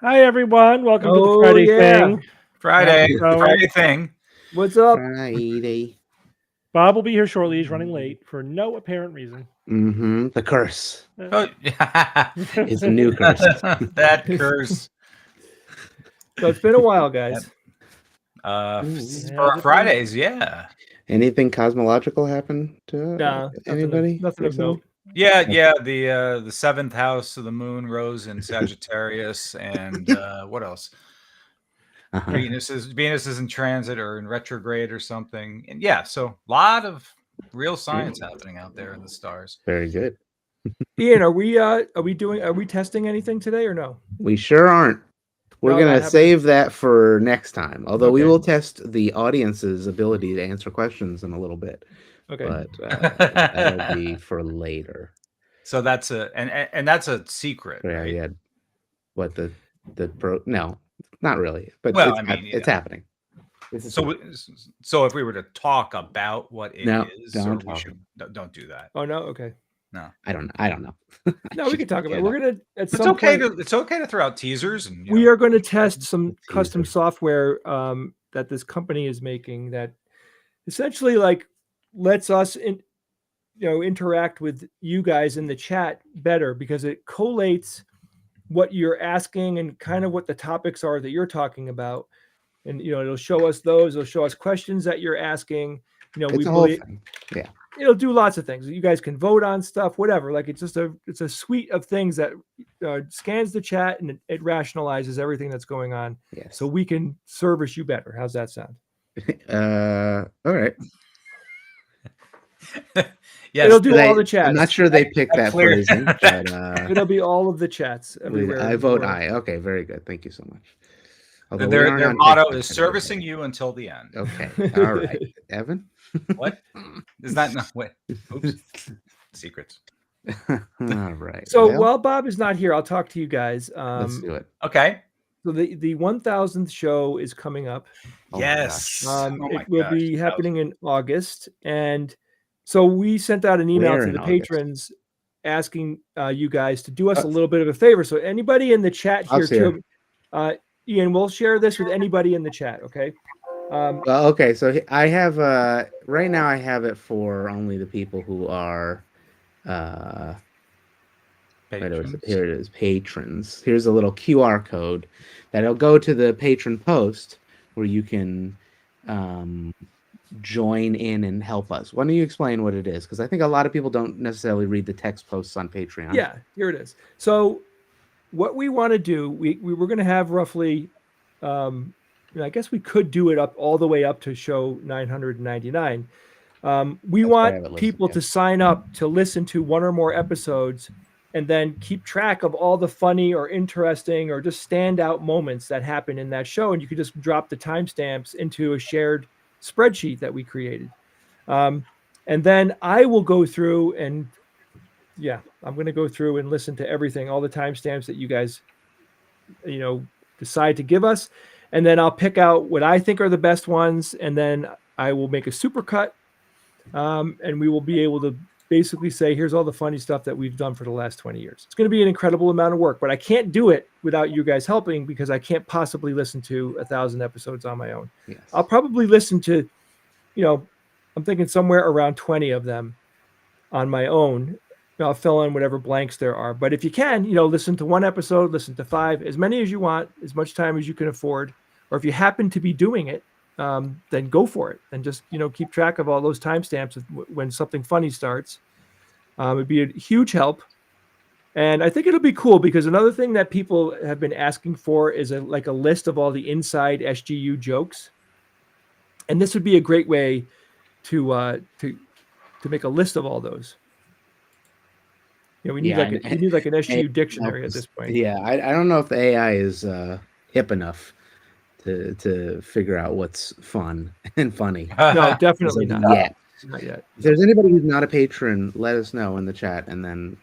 Hi, everyone. Welcome to the Friday thing. Friday thing. What's up? Friday. Bob will be here shortly. He's running late for no apparent reason. The curse. Oh, It's a new curse. That curse. So it's been a while, guys. For Fridays, yeah. Anything cosmological happen to Nah, anybody? Nothing of note. Yeah. The seventh house of the moon rose in Sagittarius, and what else? Venus is in transit or in retrograde or something, and yeah, so a lot of real science happening out there in the stars. Very good. Ian, are we testing anything today or no? We sure aren't. We're going to save that for next time. Although we will test the audience's ability to answer questions in a little bit. Okay. But that'll be for later. So that's that's a secret. Yeah, right? yeah. What no, not really. But well, it's happening. So if we were to talk about what it is, don't do that. Oh no, okay. No, I don't know. No, we can talk about it. We're gonna it's okay to throw out teasers, and we are going to test some custom software that this company is making that essentially lets us interact with you guys in the chat better, because it collates what you're asking and kind of what the topics are that you're talking about, and it'll show us those. It'll show us questions that you're asking. It's a whole thing. Yeah. It'll do lots of things. You guys can vote on stuff, whatever. It's a suite of things that scans the chat and it rationalizes everything that's going on. Yes. So we can service you better. How's that sound? All right. Yes, it'll do all the chats. I'm not sure they picked that phrasing, but it'll be all of the chats everywhere. I vote aye. Okay, very good. Thank you so much. Although their motto is servicing you until the end. Okay. All right. Evan? What? Is that not what? Oops. Secrets. All right. So while Bob is not here, I'll talk to you guys. Let's do it. Okay. So the 1000th show is coming up. Yes. It will be happening in August. And so we sent out an email to the patrons asking you guys to do us a little bit of a favor. So anybody in the chat here too, Ian, we'll share this with anybody in the chat, okay? Okay, so I have right now I have it for only the people who are patrons. Here it is, patrons. Here's a little QR code that'll go to the patron post where you can join in and help us. Why don't you explain what it is? Because I think a lot of people don't necessarily read the text posts on Patreon. Yeah, here it is. So what we want to do, we were going to have roughly, I guess we could do it up all the way up to show 999. We That's why I haven't want people listened to sign up to listen to one or more episodes and then keep track of all the funny or interesting or just standout moments that happen in that show. And you could just drop the timestamps into a shared spreadsheet that we created. And then I will go through and I'm going to go through and listen to everything, all the timestamps that you guys, decide to give us. And then I'll pick out what I think are the best ones. And then I will make a supercut. And we will be able to basically say, here's all the funny stuff that we've done for the last 20 years. It's going to be an incredible amount of work, but I can't do it without you guys helping because I can't possibly listen to 1,000 episodes on my own. Yes. I'll probably listen to, I'm thinking somewhere around 20 of them on my own. I'll fill in whatever blanks there are. But if you can, listen to one episode, listen to 5, as many as you want, as much time as you can afford. Or if you happen to be doing it, then go for it and just, keep track of all those timestamps when something funny starts. It'd be a huge help. And I think it'll be cool because another thing that people have been asking for is a list of all the inside SGU jokes. And this would be a great way to make a list of all those. We need an SGU dictionary at this point. Yeah, I don't know if the AI is hip enough to figure out what's fun and funny. No, definitely not. Not yet. If there's anybody who's not a patron, let us know in the chat, and then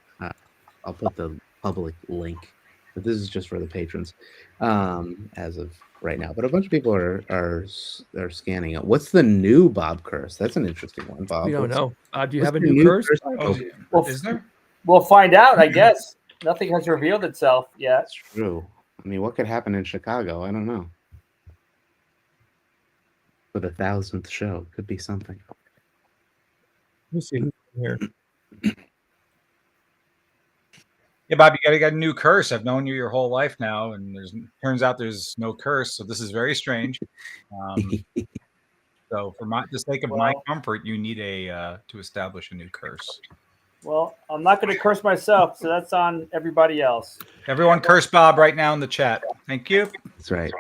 I'll put the public link. But this is just for the patrons as of right now. But a bunch of people are scanning it. What's the new Bob curse? That's an interesting one, Bob. We don't know. Do you what's have a the new curse? Well, is there? We'll find out, I guess. Nothing has revealed itself yet. That's true. I mean, what could happen in Chicago? I don't know. For the 1,000th show, could be something. Let me see who's here. Yeah, Bob, you got a new curse. I've known you your whole life now, and turns out there's no curse. So this is very strange. So for the sake of my comfort, you need to establish a new curse. Well, I'm not going to curse myself, so that's on everybody else. Everyone curse Bob right now in the chat. Thank you. That's right.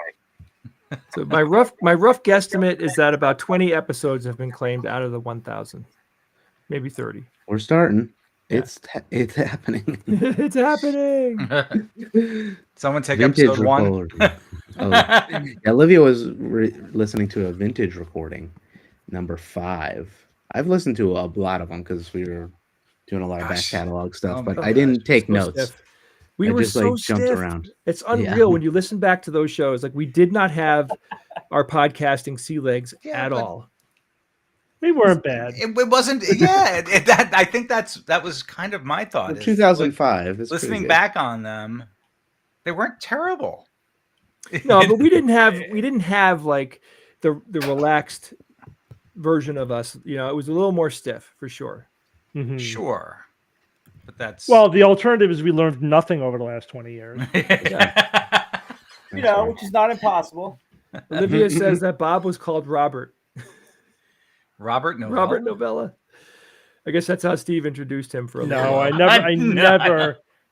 So my rough guesstimate is that about 20 episodes have been claimed out of the 1,000, maybe 30. We're starting. Yeah. It's happening. It's happening. Someone take Vintage episode 1. recording. Olivia was listening to a vintage recording, number 5. I've listened to a lot of them because we were doing a lot of back catalog stuff, but I didn't take notes. We were just, so jumped stiff. around. It's unreal when you listen back to those shows. Like we did not have our podcasting sea legs at all. We weren't bad. It wasn't. Yeah, I think that was kind of my thought. 2005. Listening back on them, they weren't terrible. No, but we didn't have like the relaxed version of us. It was a little more stiff for sure. Mm-hmm. Sure. But that's the alternative is we learned nothing over the last 20 years. Which is not impossible. Olivia says that Bob was called Robert. Robert Novella. Robert Novella. I guess that's how Steve introduced him for a little while. I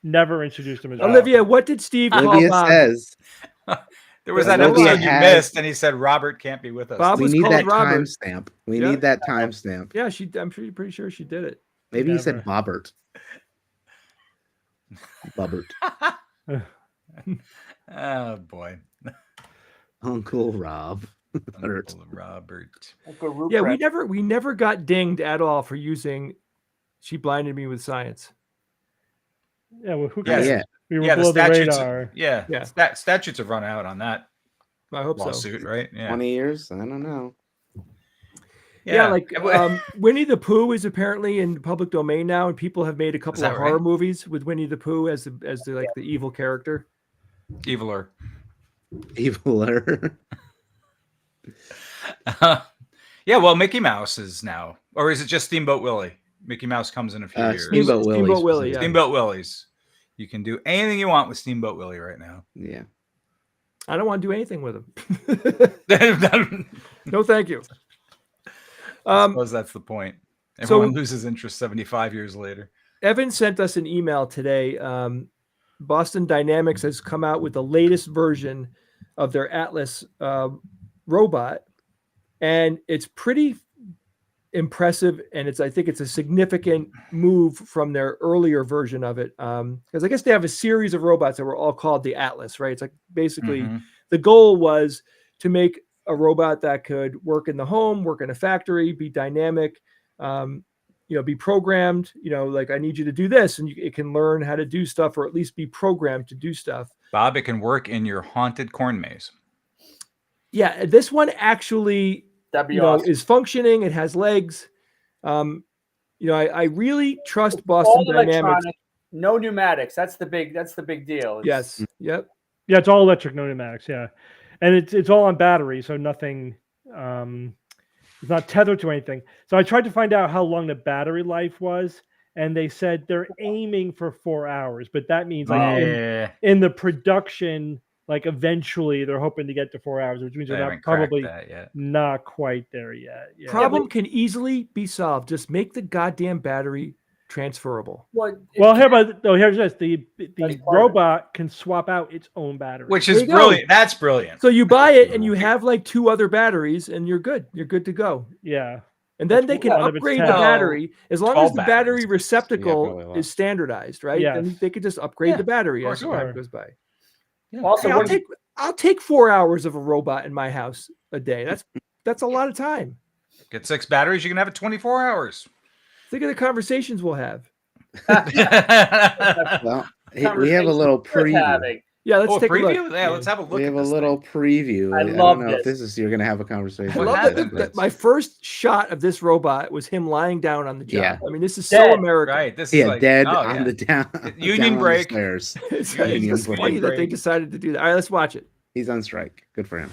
never introduced him as Olivia, what did Steve call Olivia Bob? says there was that episode you missed, and he said Robert can't be with us. Bob we was need called that Robert. timestamp. We need that timestamp. Yeah, I'm pretty sure she did it. Maybe he said Bobbert. Bobbert. Oh boy. Uncle Rob. Uncle Robert. Yeah, we never got dinged at all for using "She blinded me with science." Yeah, well, who cares? Yeah. We were below the radar. Yeah. Statutes have run out on that I hope lawsuit, so. right? Yeah. 20 years? I don't know. Yeah, like Winnie the Pooh is apparently in public domain now, and people have made a couple of horror movies with Winnie the Pooh as the evil character. Eviler. Yeah, well, Mickey Mouse is now, or is it just Steamboat Willie? Mickey Mouse comes in a few years. Steamboat Willie. Yeah. Steamboat Willies. You can do anything you want with Steamboat Willie right now. Yeah. I don't want to do anything with him. No, thank you. I suppose that's the point. Everyone loses interest 75 years later. Evan sent us an email today Boston Dynamics has come out with the latest version of their Atlas robot, and it's pretty impressive, and I think it's a significant move from their earlier version of it, because I guess they have a series of robots that were all called the Atlas, right? It's like basically the goal was to make a robot that could work in the home, work in a factory, be dynamic, be programmed, like I need you to do this, and it can learn how to do stuff, or at least be programmed to do stuff. Bob, it can work in your haunted corn maze. Yeah, this one actually awesome. is functioning. It has legs. I really trust Boston Dynamics. No pneumatics. That's the big deal. Yes. Yep. Yeah, it's all electric, no pneumatics. Yeah, and it's all on battery, so nothing. It's not tethered to anything. So I tried to find out how long the battery life was, and they said they're aiming for 4 hours, but that means like in the production. Like eventually they're hoping to get to 4 hours, which means they're not probably not quite there yet. Yeah. Problem can easily be solved. Just make the goddamn battery transferable. Well, here's this: the robot can swap out its own battery, which is brilliant. That's brilliant. So you buy it and you have like 2 other batteries, and you're good. You're good to go. Yeah. And then they can upgrade the battery as long as the battery receptacle is standardized, right? Yes. Then they could just upgrade the battery as time goes by. Yeah. Also, I'll take 4 hours of a robot in my house a day. That's a lot of time. Get 6 batteries, you can have it 24 hours. Think of the conversations we'll have. Well, we have a little preview. Yeah, let's take a look. Yeah, let's have a look. We have a little preview. I love don't know if this is you're gonna have a conversation. I love that my first shot of this robot was him lying down on the job. Yeah. I mean, this is so American. Right. This is like, dead on the down. Union break. It's just funny that they decided to do that. All right, let's watch it. He's on strike. Good for him.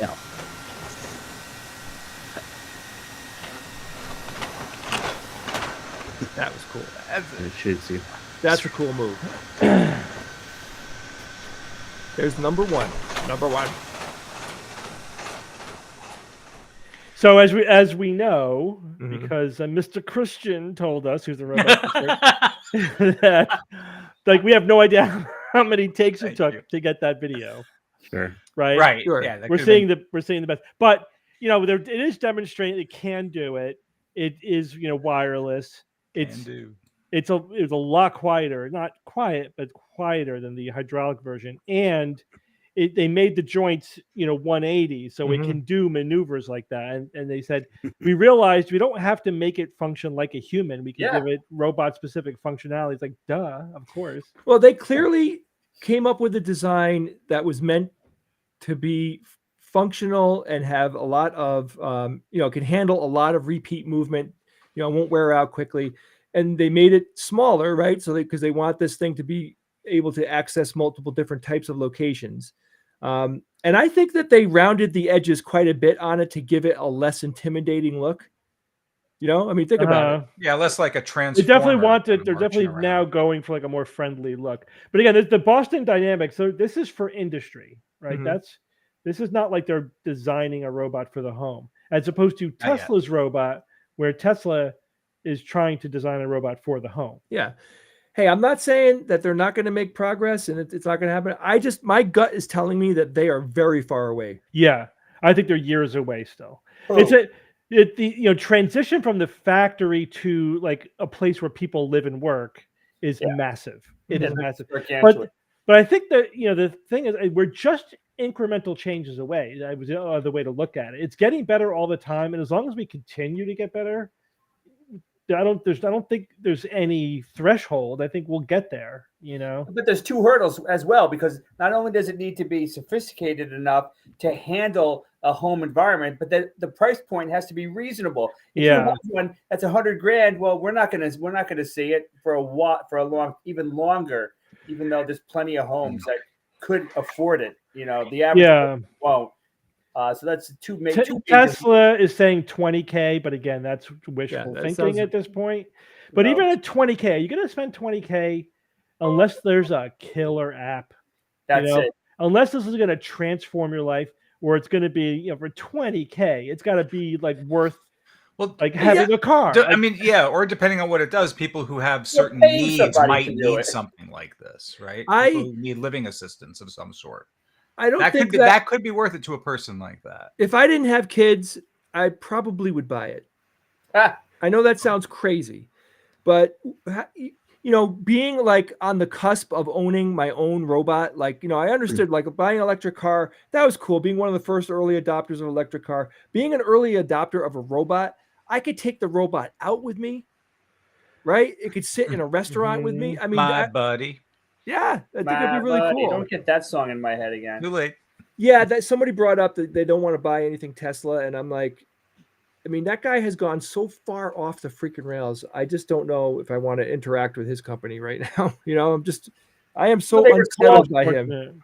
Yeah. That was cool. It shoots you. That's a cool move. There's number one. So as we know, because Mr. Christian told us, who's the robot expert, that like we have no idea how many takes it took to get that video. Sure. Right. Right. Sure. Yeah. We're seeing the best, but it is demonstrating it can do it. It is wireless. It's a lot quieter, not quiet, but quieter than the hydraulic version, and they made the joints 180, so it can do maneuvers like that. And they said we realized we don't have to make it function like a human. We can give it robot specific functionality. It's like duh, of course. Well, they clearly came up with a design that was meant to be functional and have a lot of can handle a lot of repeat movement. Won't wear out quickly. And they made it smaller, right? So because they want this thing to be able to access multiple different types of locations. And I think that they rounded the edges quite a bit on it to give it a less intimidating look. Think about it. Yeah, less like a transformer. They're definitely now going for like a more friendly look. But again, the Boston Dynamics, so this is for industry, right? This is not like they're designing a robot for the home, as opposed to Tesla's robot, where Tesla is trying to design a robot for the home. Yeah. Hey, I'm not saying that they're not going to make progress and it's not going to happen. My gut is telling me that they are very far away. Yeah. I think they're years away still. The transition from the factory to like a place where people live and work is massive. It is massive. But I think that, the thing is we're just incremental changes away. That was the way to look at it. It's getting better all the time. And as long as we continue to get better, I don't think there's any threshold. I think we'll get there, But there's 2 hurdles as well, because not only does it need to be sophisticated enough to handle a home environment, but the price point has to be reasonable. If you have one that's $100,000, well, we're not gonna see it for even longer, even though there's plenty of homes that could afford it. The average won't. So that's two. Tesla is saying $20,000, but again, that's wishful thinking at this point. But even at $20,000, you're going to spend $20,000 unless there's a killer app. That's it. Unless this is going to transform your life. or it's going to be for $20K. It's got to be like worth like having a car. I mean, or depending on what it does, people who have certain needs might need something like this, right? People who need living assistance of some sort. I don't think that could be worth it to a person like that. If I didn't have kids, I probably would buy it. I know that sounds crazy, but being like on the cusp of owning my own robot, like, I understood like buying an electric car, that was cool. Being one of the first early adopters of an electric car, being an early adopter of a robot, I could take the robot out with me, right? It could sit in a restaurant with me. I mean, my buddy. Yeah, I think it'd be really cool. Don't get that song in my head again. Too late. Yeah, that somebody brought up that they don't want to buy anything Tesla, and I'm like, I mean, that guy has gone so far off the freaking rails. I just don't know if I want to interact with his company right now. I am so unsettled by him.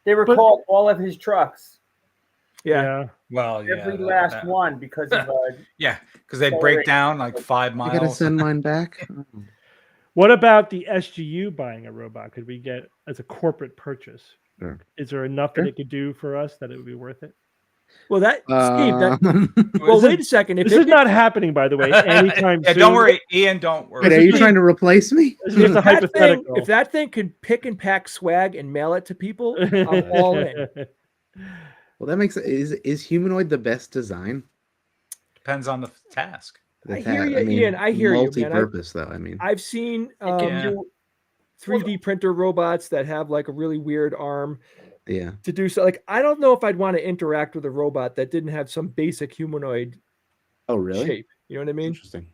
They recalled all of his trucks. Yeah. Well, every last one because of because they break down like 5 miles. I gotta send mine back. What about the SGU buying a robot? Could we get as a corporate purchase? Sure. Is there enough that it could do for us that it would be worth it? Well, Steve, well, wait a second. This is not happening, by the way, anytime soon. Don't worry, Ian. Don't worry. Wait, are you trying to replace me? This is just a hypothetical. If that thing could pick and pack swag and mail it to people, I'm all in. Well, that makes is humanoid the best design? Depends on the task. I hear you, Ian. I hear you. Multi-purpose, though. I mean, I've seen 3D printer robots that have like a really weird arm. Yeah. To do so, like, I don't know if I'd want to interact with a robot that didn't have some basic humanoid. Oh, really? Shape. You know what I mean? Interesting.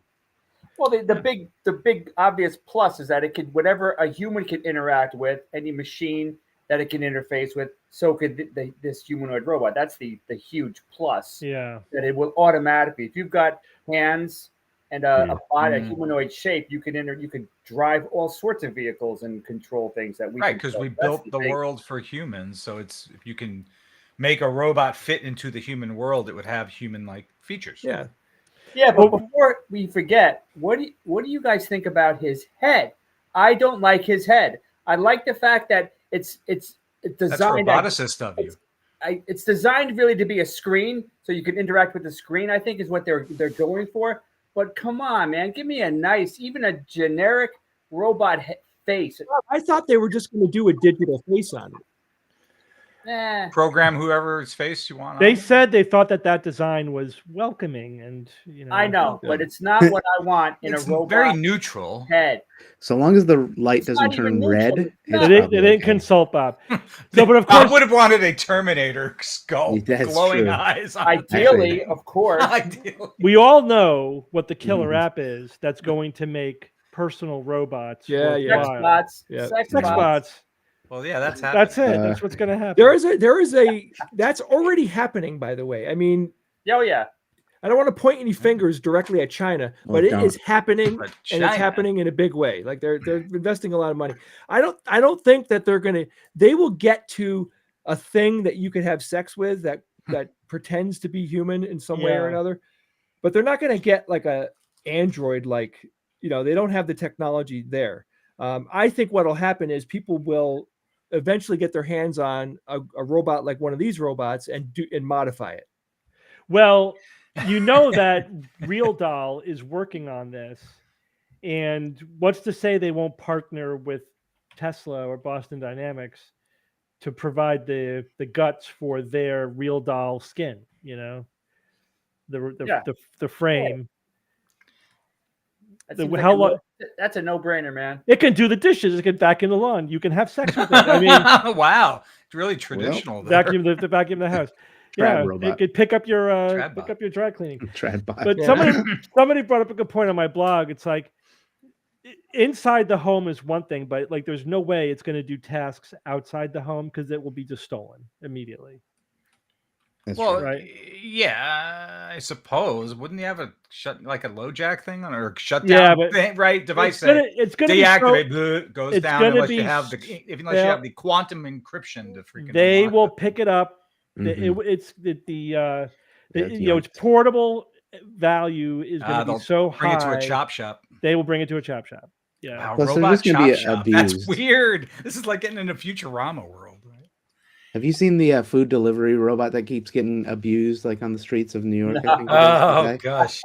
Well, the big obvious plus is that it could whatever a human can interact with, any machine that it can interface with, so could this humanoid robot. That's the huge plus. Yeah. That it will automatically, if you've got hands and a body, a humanoid shape, you can drive all sorts of vehicles and control things that we because we built the world for humans. So if you can make a robot fit into the human world, it would have human-like features. Yeah. Yeah, but before we forget, what do you guys think about his head? I don't like his head. I like the fact that it's designed. That's roboticist of you. It's designed really to be a screen, so you can interact with the screen. I think is what they're going for. But come on, man, give me a nice, even a generic robot face. I thought they were just going to do a digital face on it. Program whoever's face you want. They said they thought that design was welcoming, and I know, but it's not what I want in a robot. Very neutral head. So long as the light doesn't turn red. They didn't consult Bob. So, but of course, I would have wanted a Terminator skull, glowing eyes. Ideally, of course. We all know what the killer app is. That's going to make personal robots. Sex bots. Sex bots. Well, yeah, that's happening. That's it. That's what's going to happen. There is a that's already happening, by the way. I mean, yeah. I don't want to point any fingers directly at China, but it is happening, and it's happening in a big way. Like they're investing a lot of money. I don't think that they will get to a thing that you could have sex with that pretends to be human in some way or another, but they're not going to get like a android, like, they don't have the technology there. I think what'll happen is people will eventually get their hands on a robot like one of these robots and modify it. Well, that Real Doll is working on this, and what's to say they won't partner with Tesla or Boston Dynamics to provide the guts for their Real Doll skin? The frame. That's a no-brainer, man. It can do the dishes. It can vacuum the lawn. You can have sex with it. I mean, wow, it's really traditional. Vacuum the house. Yeah, it could pick up your dry cleaning. But somebody brought up a good point on my blog. It's like inside the home is one thing, but like there's no way it's going to do tasks outside the home because it will be just stolen immediately. That's right. Yeah, I suppose. Wouldn't you have a like a low jack thing on or shut down device? It's gonna deactivate, goes down unless you have the quantum encryption to freaking. They will pick it up. It's portable value is going to be so high. Bring it to a chop shop. They will bring it to a chop shop. Yeah, wow, robot chop shop. That's weird. This is like getting into Futurama world. Right? Have you seen the food delivery robot that keeps getting abused, like on the streets of New York? I think. Oh gosh,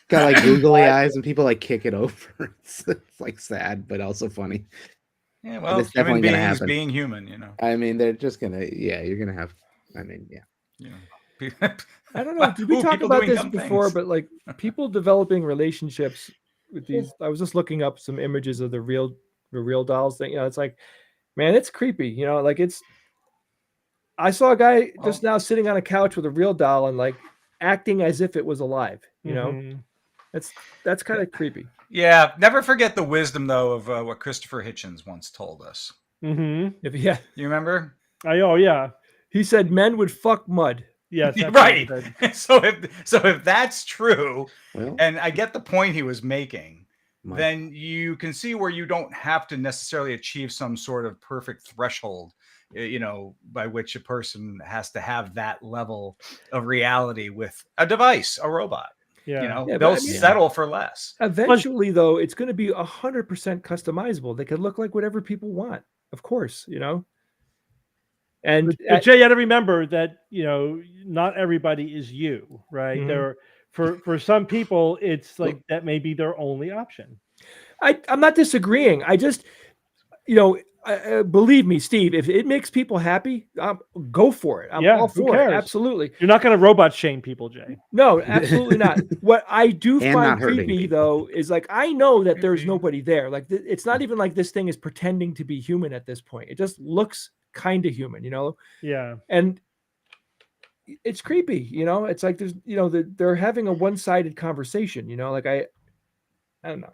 got like googly eyes, and people like kick it over. It's like sad, but also funny. Yeah, But well, it's human definitely gonna beings happen. being human, you know. I mean, they're just gonna. Yeah, you're gonna have. I mean, yeah. I don't know. Did we talk people about doing this dumb before? things. But like people developing relationships with these. I was just looking up some images of the real dolls thing. You know, it's like, man, it's creepy. You know, like it's. I saw a guy just now sitting on a couch with a real doll and like acting as if it was alive. You know, that's kind of creepy. Yeah, never forget the wisdom though of what Christopher Hitchens once told us. If you remember? Yeah. He said men would fuck mud. Yes, that's right. what he said. So if that's true, Well, and I get the point he was making, Mud. then you can see where you don't have to necessarily achieve some sort of perfect threshold, you know, by which a person has to have that level of reality with a device, a robot. Yeah. You know, Yeah, but they'll I mean, settle for less. Eventually, though, it's going to be 100% customizable. They can look like whatever people want, of course, you know. And but Jay, you got to remember that, you know, not everybody is you, right? There, for some people, it's like that may be their only option. I'm not disagreeing. I just, you know, believe me, Steve, if it makes people happy, go for it. I'm all for it. Absolutely. You're not going to robot shame people, Jay. No, absolutely not. What I do And find not hurting creepy, people. though, is like I know that there's nobody there. Like it's not even like this thing is pretending to be human at this point. It just looks kind of human, you know? Yeah. And it's creepy, you know? It's like there's, you know, they're having a one-sided conversation, you know? Like I don't know.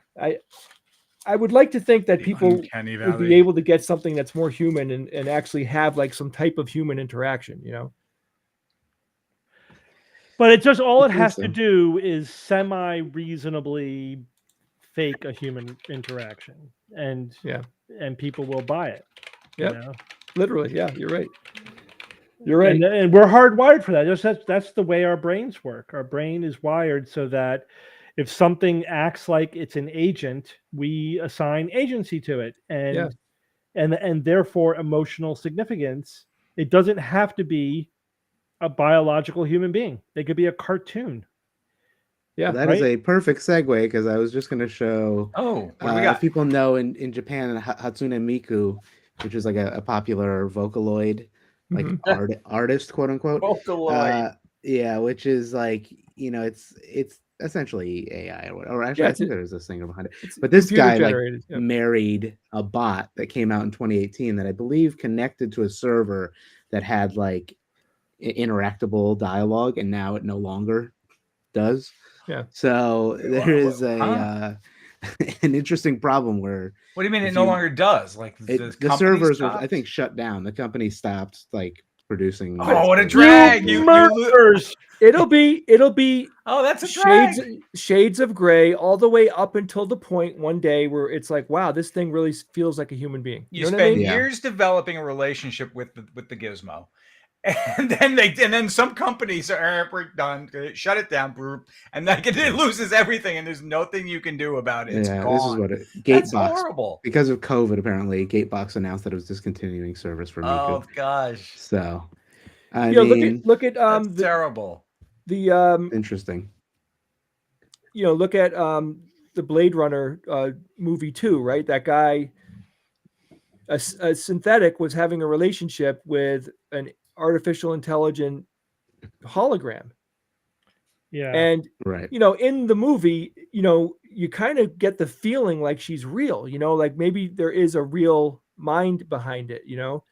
I would like to think that people would be able to get something that's more human and actually have like some type of human interaction, you know? But it just all it has to do is semi-reasonably fake a human interaction, and people will buy it. Yeah, you know? Literally. Yeah, you're right. You're right. And we're hardwired for that. That's the way our brains work. Our brain is wired so that if something acts like it's an agent, we assign agency to it, and therefore emotional significance. It doesn't have to be a biological human being. They could be a cartoon. Yeah, that is a perfect segue because I was just going to show. Oh, what do we got? If people know in Japan, Hatsune Miku, which is like a popular Vocaloid, like artist, quote unquote. Vocaloid. Yeah, which is like, you know, it's essentially AI or actually I think there's a singer behind it. But this guy like married a bot that came out in 2018 that I believe connected to a server that had like interactable dialogue, and now it no longer does. Yeah. So there is an interesting problem where. What do you mean it no longer does? Like the servers were, I think, shut down. The company stopped like producing. Oh, what a drag! You murders. It'll be. Oh, that's a drag. Shades of gray all the way up until the point one day where it's like, wow, this thing really feels like a human being. You spend years developing a relationship with the gizmo. And then some companies are we're done, shut it down, and then it loses everything, and there's nothing you can do about it. It's gone. This is what That's Gatebox. Horrible. Because of COVID, apparently, Gatebox announced that it was discontinuing service for Miku. Oh gosh. So, I mean, look at terrible. The interesting. You know, look at the Blade Runner movie 2, right? That guy, a synthetic, was having a relationship with an artificial intelligent hologram. Yeah. And right. You know, in the movie, you know, you kind of get the feeling like she's real, you know, like maybe there is a real mind behind it, you know.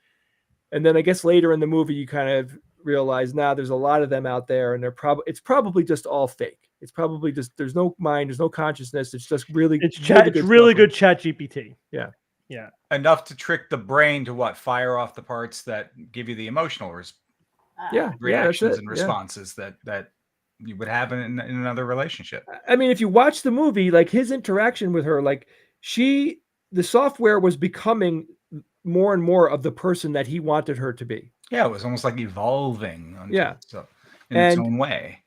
And then I guess later in the movie you kind of realize now there's a lot of them out there, and it's probably just all fake. It's probably just there's no mind, there's no consciousness. It's just really it's really good chat GPT. Yeah. Yeah. Enough to trick the brain to fire off the parts that give you the emotional reactions and responses that you would have in another relationship. I mean, if you watch the movie, like his interaction with her, like the software was becoming more and more of the person that he wanted her to be. Yeah, it was almost like evolving in its own way.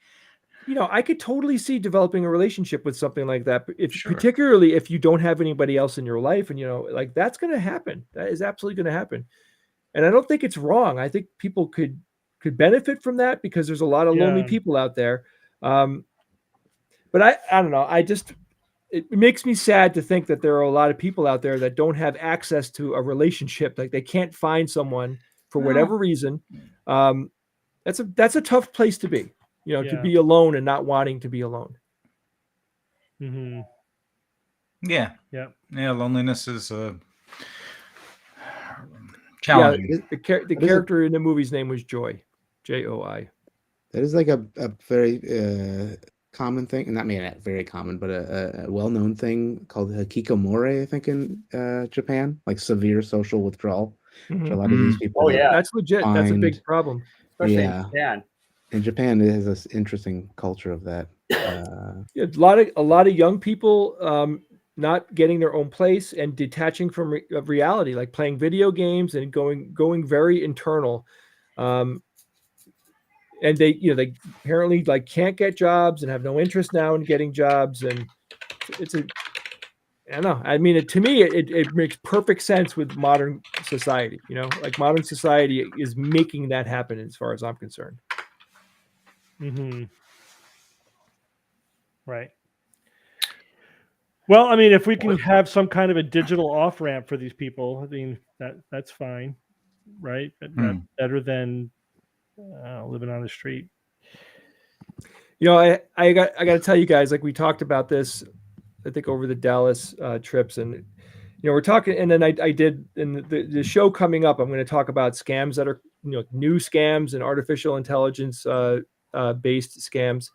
You know, I could totally see developing a relationship with something like that. Particularly if you don't have anybody else in your life, and you know, like that's going to happen. That is absolutely going to happen. And I don't think it's wrong. I think people could benefit from that because there's a lot of lonely people out there. But I don't know. It makes me sad to think that there are a lot of people out there that don't have access to a relationship. Like they can't find someone for whatever reason. That's a tough place to be, to be alone and not wanting to be alone. Mm-hmm. Yeah. Loneliness is challenging. Yeah, the character in the movie's name was Joy, Joi. That is like a very common thing, not maybe not very common, but a well-known thing called hikikomori, I think, in Japan, like severe social withdrawal. Mm-hmm. A lot of these people. Oh yeah, that's legit. That's a big problem. Especially in Japan. In Japan, it has this interesting culture of that. A lot of young people not getting their own place and detaching from reality, like playing video games and going very internal. And they apparently like can't get jobs and have no interest now in getting jobs. And I don't know. I mean, to me, it makes perfect sense with modern society. Like modern society is making that happen as far as I'm concerned. Mm-hmm. Right. Well, I mean, if we can have some kind of a digital off ramp for these people, I mean, that's fine, right? But better than living on the street. I got to tell you guys, like we talked about this, I think over the Dallas trips, and we're talking, and then I did in the show coming up, I'm going to talk about scams that are new scams and artificial intelligence based scams,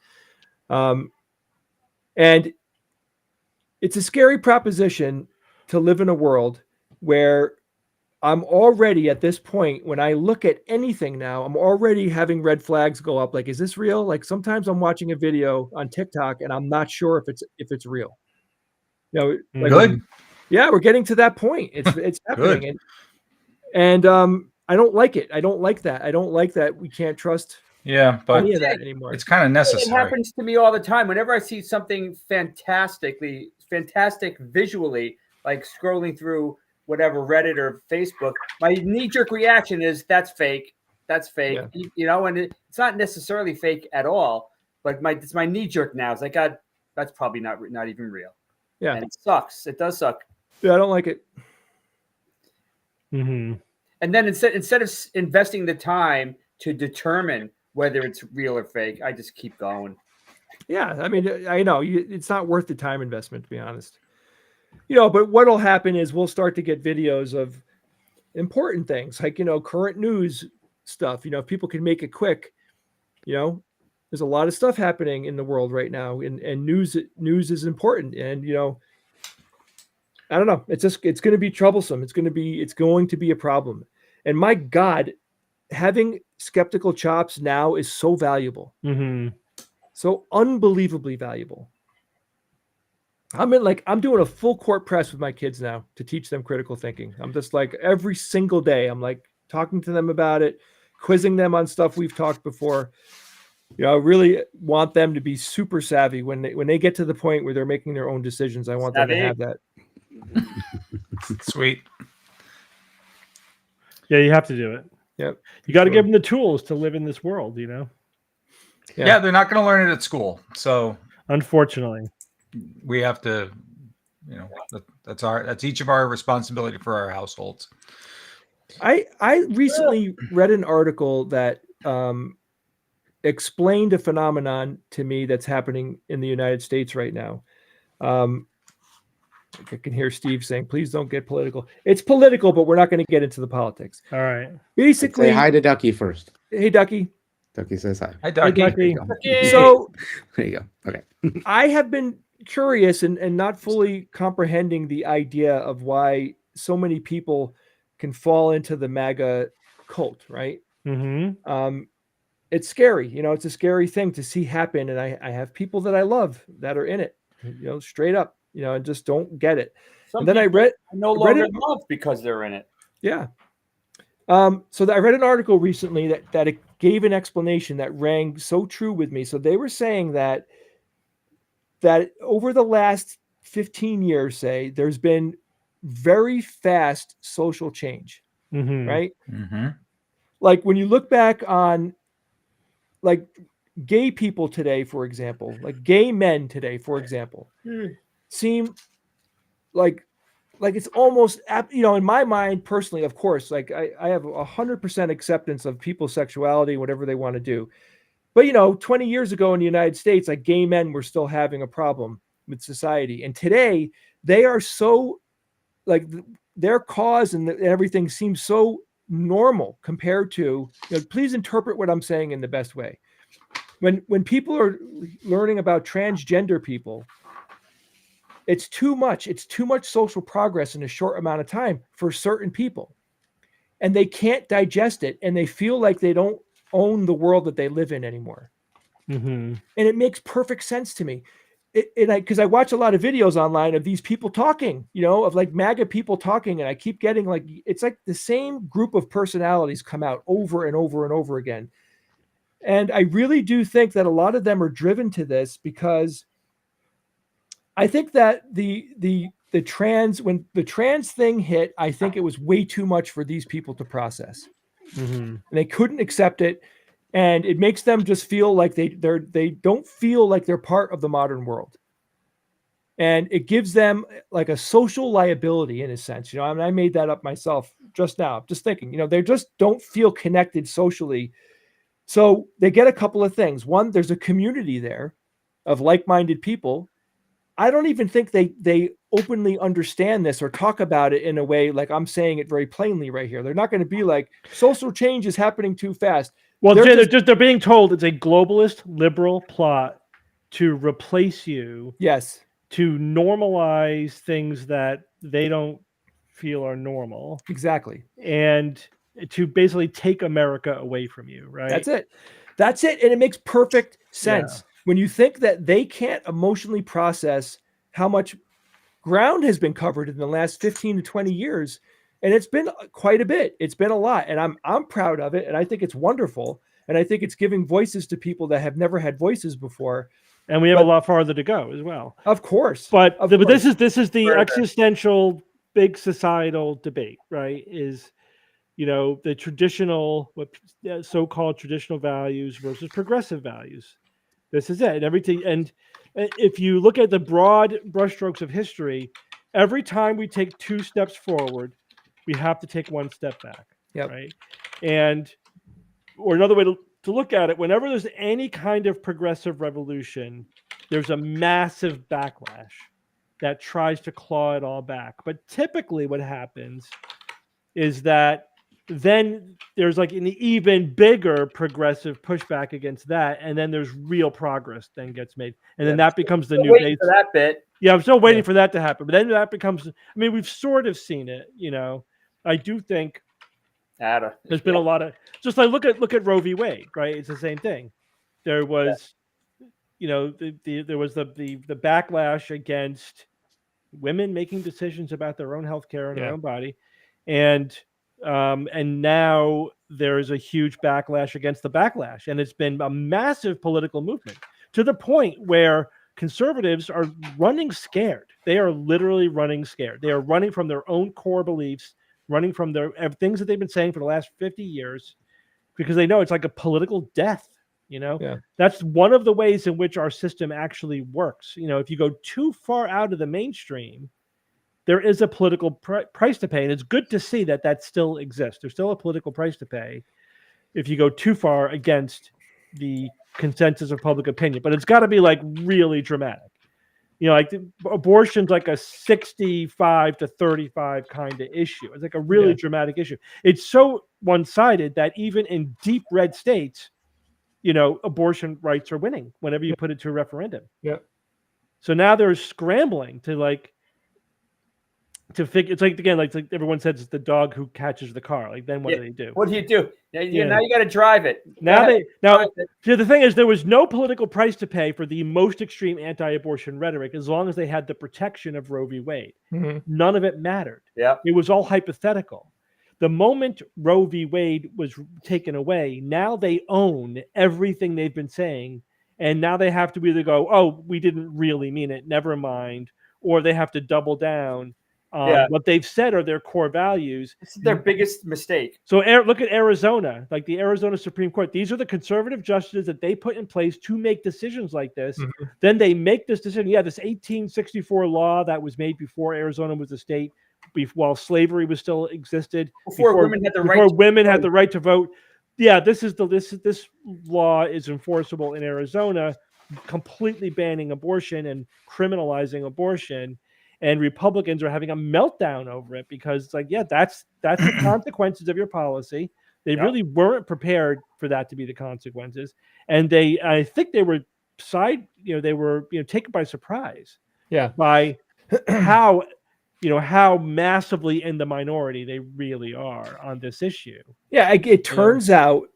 and it's a scary proposition to live in a world where I'm already at this point, when I look at anything now, I'm already having red flags go up. Like, is this real? Like sometimes I'm watching a video on TikTok and I'm not sure if it's real. Like, good. Yeah, we're getting to that point. It's happening. And I don't like it. I don't like that. I don't like that we can't trust but any of that anymore. It's kind of necessary. It happens to me all the time. Whenever I see something fantastic visually, like scrolling through whatever Reddit or Facebook, my knee-jerk reaction is that's fake. That's fake. Yeah. And it's not necessarily fake at all, but it's my knee-jerk now. It's like, God, that's probably not even real. Yeah. And it sucks. It does suck. Yeah, I don't like it. Mm-hmm. And then instead of investing the time to determine whether it's real or fake, I just keep going. Yeah, I mean, I know it's not worth the time investment, to be honest. But what'll happen is we'll start to get videos of important things like, current news stuff. If people can make it quick, there's a lot of stuff happening in the world right now, and news is important. And, I don't know. It's going to be troublesome. It's going to be a problem. And my God, having skeptical chops now is so valuable. Mm-hmm. So unbelievably valuable. I'm doing a full court press with my kids now to teach them critical thinking. I'm just like every single day, I'm like talking to them about it, quizzing them on stuff we've talked before. I really want them to be super savvy when they get to the point where they're making their own decisions. I want them to have that. Sweet. Yeah, you have to do it. Yep. You got to give them the tools to live in this world, Yeah, they're not going to learn it at school. So unfortunately, we have to, that's each of our responsibility for our households. I recently read an article that explained a phenomenon to me that's happening in the United States right now. I can hear Steve saying, please don't get political. It's political, but we're not going to get into the politics. All right. Basically, say hi to Ducky first. Hey, Ducky. Ducky says hi. Hi, Ducky. Hey, Ducky. So there you go. Okay. I have been curious and not fully comprehending the idea of why so many people can fall into the MAGA cult, right? Mm-hmm. It's scary. It's a scary thing to see happen. And I have people that I love that are in it, straight up, and just don't get it. And then I no longer love because they're in it. Yeah. So I read an article recently that it gave an explanation that rang so true with me. So they were saying that over the last 15 years, say, there's been very fast social change. right? Mm-hmm. Like when you look back on like gay people today, for example, like gay men today, for example, seem like it's almost, in my mind personally, of course, like I have 100% acceptance of people's sexuality, whatever they want to do. But 20 years ago in the United States, like gay men were still having a problem with society. And today they are so like their cause and everything seems so normal compared to, please interpret what I'm saying in the best way. When people are learning about transgender people, it's too much social progress in a short amount of time for certain people, and they can't digest it, and they feel like they don't own the world that they live in anymore. Mm-hmm. And it makes perfect sense to me. Because I watch a lot of videos online of these people talking, of like MAGA people talking, and I keep getting like, it's like the same group of personalities come out over and over and over again. And I really do think that a lot of them are driven to this because I think that when the trans thing hit, I think it was way too much for these people to process. Mm-hmm. And they couldn't accept it. And it makes them just feel like they don't feel like they're part of the modern world. And it gives them like a social liability in a sense. I mean, I made that up myself just now, just thinking, they just don't feel connected socially. So they get a couple of things. One, there's a community there of like-minded people. I don't even think they openly understand this or talk about it in a way like I'm saying it very plainly right here. They're not going to be like, social change is happening too fast. Well, they're being told it's a globalist liberal plot to replace you. Yes. To normalize things that they don't feel are normal. Exactly. And to basically take America away from you, right? That's it. And it makes perfect sense. Yeah. When you think that they can't emotionally process how much ground has been covered in the last 15 to 20 years. And it's been quite a bit. It's been a lot. And I'm proud of it. And I think it's wonderful. And I think it's giving voices to people that have never had voices before. And we have a lot farther to go as well. Of course. But this is the existential big societal debate, right? Is the traditional, so-called traditional values versus progressive values. This is it. And everything. And if you look at the broad brushstrokes of history, every time we take 2 steps forward, we have to take 1 step back. Yep. Right. Or another way to look at it, whenever there's any kind of progressive revolution, there's a massive backlash that tries to claw it all back. But typically what happens is that then there's like an even bigger progressive pushback against that, and then there's real progress then gets made, and then that becomes the new base. For that bit. Yeah, I'm still waiting for that to happen, but then that becomes. I mean, we've sort of seen it. I do think there's been a lot of just like look at Roe v. Wade, right? It's the same thing. There was, there was the backlash against women making decisions about their own healthcare and their own body, and now there's a huge backlash against the backlash, and it's been a massive political movement to the point where conservatives are running scared. They are literally running scared. They are running from their own core beliefs, running from their things that they've been saying for the last 50 years, because they know it's like a political death. That's one of the ways in which our system actually works. If you go too far out of the mainstream, there is a political price to pay, and it's good to see that still exists. There's still a political price to pay if you go too far against the consensus of public opinion, but it's got to be like really dramatic. Like abortion's like a 65 to 35 kind of issue. It's like a really dramatic issue. It's so one-sided that even in deep red states, abortion rights are winning whenever you put it to a referendum. Yeah. So now they're scrambling to figure. It's like, again, like everyone says, it's the dog who catches the car. Like, then what do they do? What do you do? Now you got to drive it. Now the thing is, there was no political price to pay for the most extreme anti-abortion rhetoric as long as they had the protection of Roe v. Wade. Mm-hmm. None of it mattered. Yeah, it was all hypothetical. The moment Roe v. Wade was taken away, now they own everything they've been saying, and now they have to either go, "Oh, we didn't really mean it. Never mind," or they have to double down what they've said are their core values. This is their biggest mistake. So look at Arizona, like the Arizona Supreme Court. These are the conservative justices that they put in place to make decisions like this. Mm-hmm. Then they make this decision. Yeah, this 1864 law that was made before Arizona was a state, while slavery was still existed, before women had the right to vote. Yeah, this law is enforceable in Arizona, completely banning abortion and criminalizing abortion. And Republicans are having a meltdown over it because it's like, yeah, that's the consequences of your policy. They really weren't prepared for that to be the consequences, and I think they were taken by surprise. Yeah, by how massively in the minority they really are on this issue. Yeah, it turns out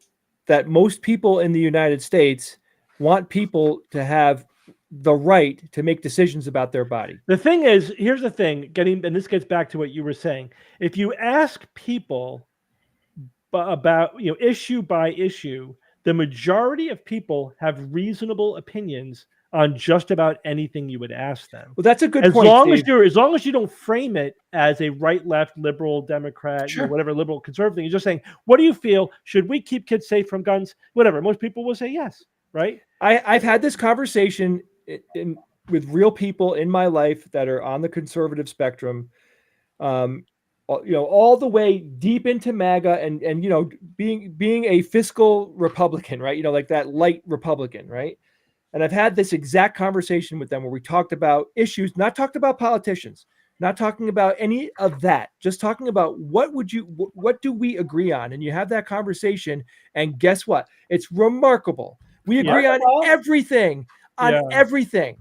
that most people in the United States want people to have the right to make decisions about their body. The thing is, here's the thing, and this gets back to what you were saying. If you ask people about, issue by issue, the majority of people have reasonable opinions on just about anything you would ask them. Well, that's a good point. As long as you don't frame it as a right, left, liberal, Democrat, whatever, liberal, conservative thing, you're just saying, what do you feel? Should we keep kids safe from guns? Whatever. Most people will say yes, right? I've had this conversation with real people in my life that are on the conservative spectrum, all the way deep into MAGA and being a fiscal Republican, right? Like that light Republican, right? And I've had this exact conversation with them where we talked about issues, not talked about politicians, not talking about any of that, just talking about what do we agree on? And you have that conversation, and guess what? It's remarkable. We agree on everything, everything.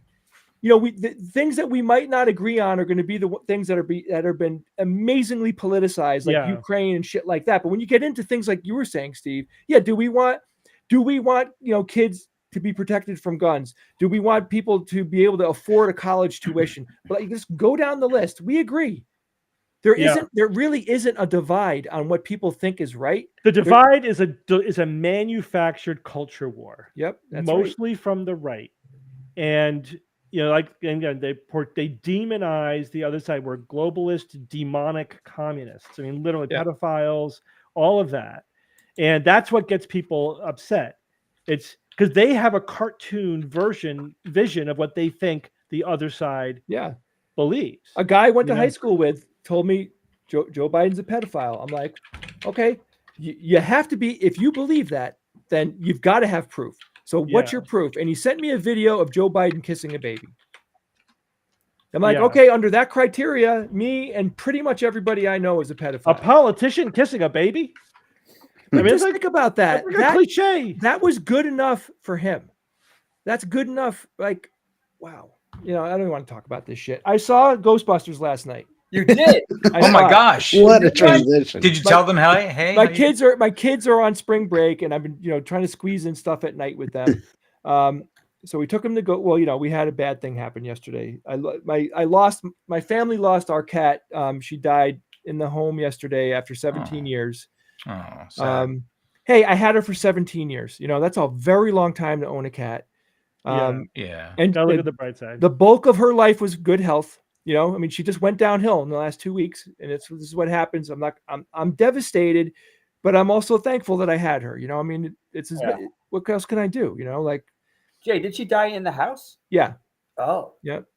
The things that we might not agree on are going to be the things that have been amazingly politicized, like Ukraine and shit like that. But when you get into things like you were saying, Steve, do we want kids to be protected from guns? Do we want people to be able to afford a college tuition? But just go down the list. We agree. There really isn't a divide on what people think is right. The divide is a manufactured culture war. Yep, that's mostly from the right, and again, they demonize the other side. We're globalist, demonic communists. I mean, literally pedophiles, all of that, and that's what gets people upset. It's because they have a cartoon vision of what they think the other side believes. A guy I went to high school with told me Joe Biden's a pedophile. I'm like, okay, you have to be, if you believe that, then you've got to have proof. So what's your proof? And he sent me a video of Joe Biden kissing a baby. I'm like, okay, under that criteria, me and pretty much everybody I know is a pedophile. A politician kissing a baby? I mean, just think about that. That cliche. That was good enough for him. That's good enough. Like, wow. I don't even want to talk about this shit. I saw Ghostbusters last night. You did? Oh my gosh! What a transition! Did you tell them, hey? My kids are on spring break, and I've been trying to squeeze in stuff at night with them. So we took them to go. Well, we had a bad thing happen yesterday. My family lost our cat. She died in the home yesterday after 17 years. Oh, sad. Hey, I had her for 17 years. That's a very long time to own a cat. And look at the bright side. The bulk of her life was good health. I mean, she just went downhill in the last 2 weeks, and this is what happens. I'm devastated, but I'm also thankful that I had her. I mean, what else can I do? Like, Jay, did she die in the house? Yeah. Oh. Yep.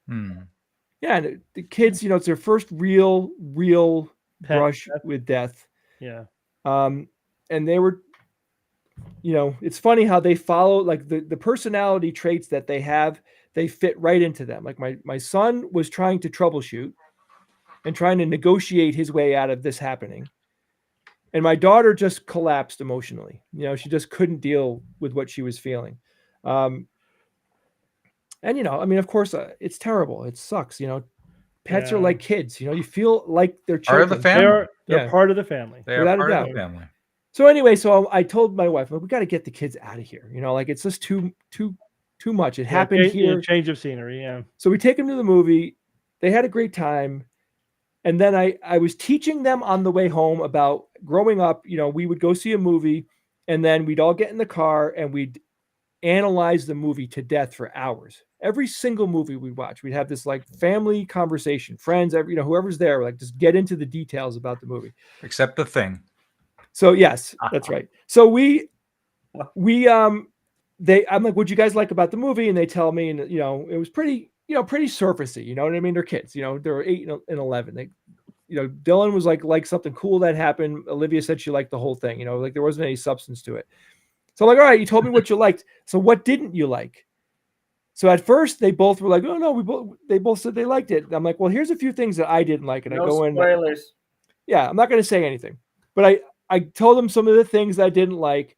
Yeah, and the kids, it's their first real brush with death. Yeah. And they were, it's funny how they follow, like the personality traits that they have. They fit right into them. Like my son was trying to troubleshoot and trying to negotiate his way out of this happening. And my daughter just collapsed emotionally. She just couldn't deal with what she was feeling. And, I mean, of course, it's terrible. It sucks. Pets are like kids. You feel like they're children. Part of the family. They're part of the family. They are part of the family. So anyway, I told my wife, we got to get the kids out of here. Like it's just too much. It happened here. Change of scenery. Yeah. So we take them to the movie. They had a great time. And then I was teaching them on the way home about growing up. We would go see a movie, and then we'd all get in the car and we'd analyze the movie to death for hours. Every single movie we watch, we'd have this like family conversation, friends, whoever's there, like just get into the details about the movie. Except The Thing. So yes, that's right. So I'm like, what'd you guys like about the movie? And they tell me, and it was pretty surfacey. You know what I mean? They're kids. They're 8 and 11. Dylan was like something cool that happened. Olivia said she liked the whole thing. Like there wasn't any substance to it. So I'm like, all right, you told me what you liked. So what didn't you like? So at first they both were like, oh no, they both said they liked it. I'm like, well, here's a few things that I didn't like, and No I go in. spoilers. Yeah, I'm not going to say anything, but I told them some of the things I didn't like,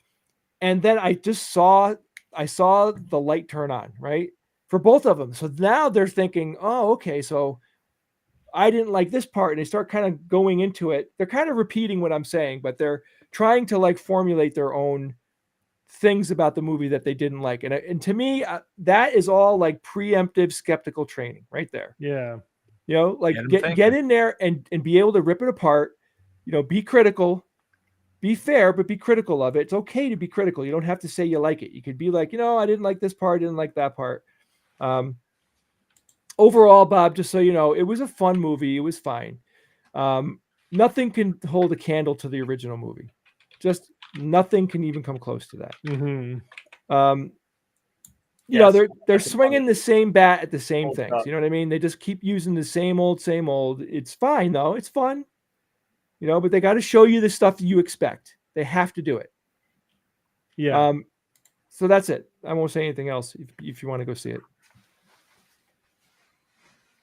and then I saw the light turn on, right, for both of them. So now they're thinking, oh, okay, so I didn't like this part, and they start kind of going into it. They're kind of repeating what I'm saying, but they're trying to like formulate their own things about the movie that they didn't like. And to me, that is all like preemptive skeptical training right there. Yeah. Like get in there and be able to rip it apart, be critical, be fair, but be critical of it. It's okay to be critical. You don't have to say you like it. You could be like, I didn't like this part, I didn't like that part. Overall, Bob, just so you know, it was a fun movie. It was fine. Nothing can hold a candle to the original movie. Just nothing can even come close to that. Mm-hmm. They're swinging the same bat at the same things. You know what I mean? They just keep using the same old. It's fine though. It's fun. But they got to show you the stuff you expect. They have to do it. Yeah. So that's it. I won't say anything else if you want to go see it.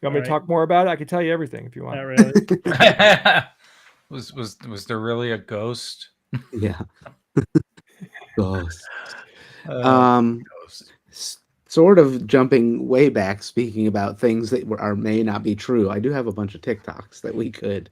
You want me to talk more about it? I can tell you everything if you want. Not really. Was there really a ghost? Yeah. Ghost. Sort of jumping way back, speaking about things that may not be true. I do have a bunch of TikToks that we could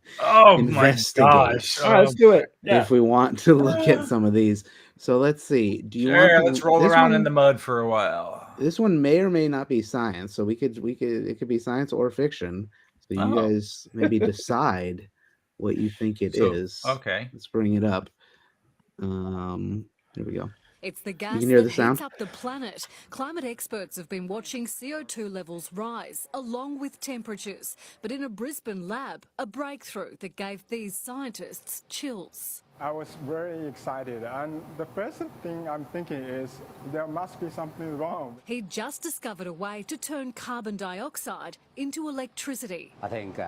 investigate. My gosh. All right, let's do it. If we want to look at some of these. So let's see. Do you want let's roll around in the mud for a while. This one may or may not be science. So it could be science or fiction. So you guys maybe decide what you think it is. Okay. Let's bring it up. Here we go. It's the gas that heats up the planet. Climate experts have been watching CO2 levels rise, along with temperatures. But in a Brisbane lab, a breakthrough that gave these scientists chills. I was very excited, and the first thing I'm thinking is there must be something wrong. He just discovered a way to turn carbon dioxide into electricity. I think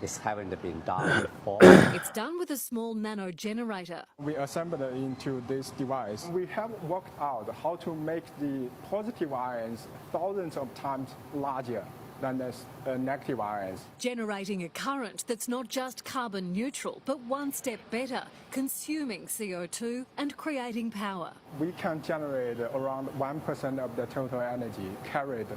it's haven't been done before. It's done with a small nano generator. We assembled it into this device. We have worked out how to make the positive ions thousands of times larger than the negative ions. Generating a current that's not just carbon neutral, but one step better, consuming CO2 and creating power. We can generate around 1% of the total energy carried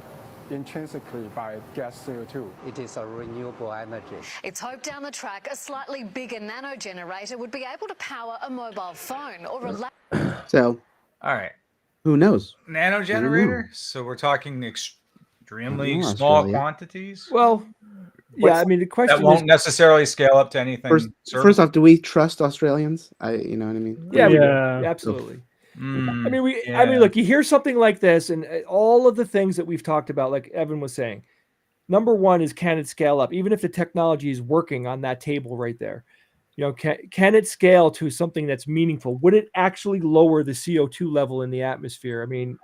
intrinsically by gas CO2. It is a renewable energy. It's hoped down the track a slightly bigger nano generator would be able to power a mobile phone or a So, all right. Who knows? Nano generator? So we're talking extremely small quantities? Well, yeah, I mean, the question that won't necessarily scale up to anything. First off, do we trust Australians? You know what I mean? Yeah, we do. Absolutely. I mean, look, you hear something like this, and all of the things that we've talked about, like Evan was saying. Number one is, can it scale up? Even if the technology is working on that table right there, can it scale to something that's meaningful? Would it actually lower the CO2 level in the atmosphere? I mean,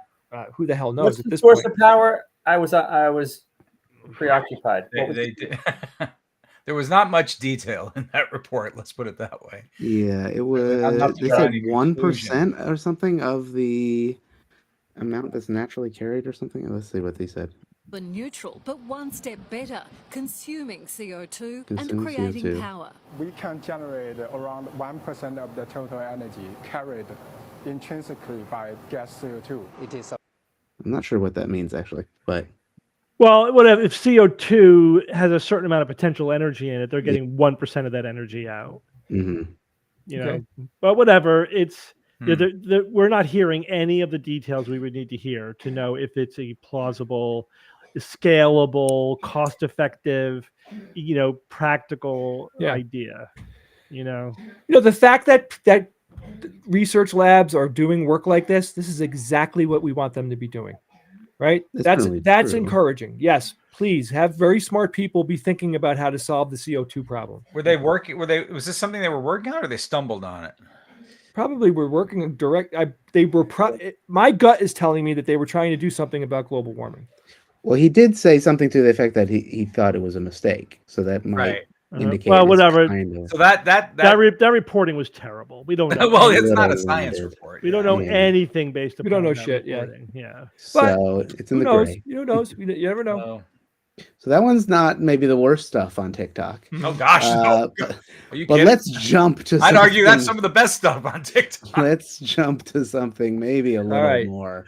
who the hell knows? What's at the this source point? of power? I was preoccupied. There was not much detail in that report. Let's put it that way. Yeah, it was. They said 1% or something of the amount that's naturally carried or something. Let's see what they said. Neutral, but one step better, consuming CO2 and creating CO2. Power. We can generate around 1% of the total energy carried intrinsically by gas CO2. It is. I'm not sure what that means actually, but. Well, whatever. If CO2 has a certain amount of potential energy in it, they're getting 1% of that energy out. Mm-hmm. But whatever. It's we're not hearing any of the details we would need to hear to know if it's a plausible, scalable, cost-effective, practical idea. The fact that research labs are doing work like this is exactly what we want them to be doing, right? That's true. encouraging. Yes, please have very smart people be thinking about how to solve the CO2 problem. Were they working? Was this something they were working on, or they stumbled on it? Probably were working direct. My gut is telling me that they were trying to do something about global warming. Well, he did say something to the effect that he thought it was a mistake, so that might indicate. Well, whatever. So that reporting was terrible. We don't know. Well, it's not a science report. We don't know anything based upon. We don't know that shit. reporting. Yeah. So it's in the gray. Who knows? You never know. So that one's not maybe the worst stuff on TikTok. Oh gosh, no. Are you kidding? Let's jump to. I'd argue that's some of the best stuff on TikTok. Let's jump to something maybe a little more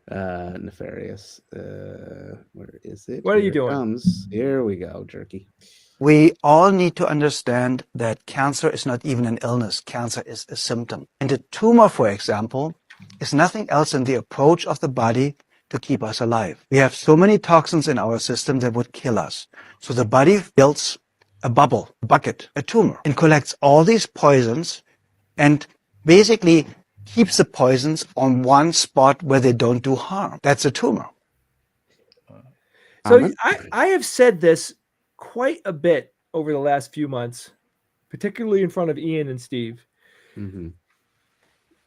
nefarious. Where is it? What are you doing? Here we go, Jerky. We all need to understand that cancer is not even an illness. Cancer is a symptom. And a tumor, for example, is nothing else than the approach of the body to keep us alive. We have so many toxins in our system that would kill us. So the body builds a bubble, a bucket, a tumor, and collects all these poisons and basically keeps the poisons on one spot where they don't do harm. That's a tumor. So I have said this quite a bit over the last few months, particularly in front of Ian and Steve. Mm-hmm.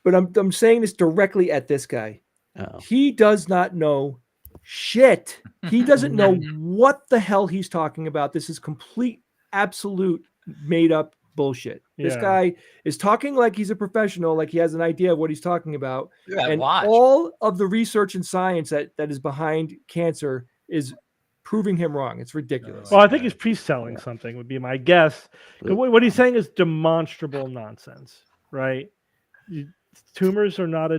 But I'm saying this directly at this guy. Uh-oh. He does not know shit. He doesn't know what the hell he's talking about. This is complete, absolute, made up bullshit. This guy is talking like he's a professional, like he has an idea of what he's talking about. And all of the research and science that is behind cancer is proving him wrong. It's ridiculous. Well, I think he's pre-selling something would be my guess. What he's saying is demonstrable nonsense, right? Tumors are not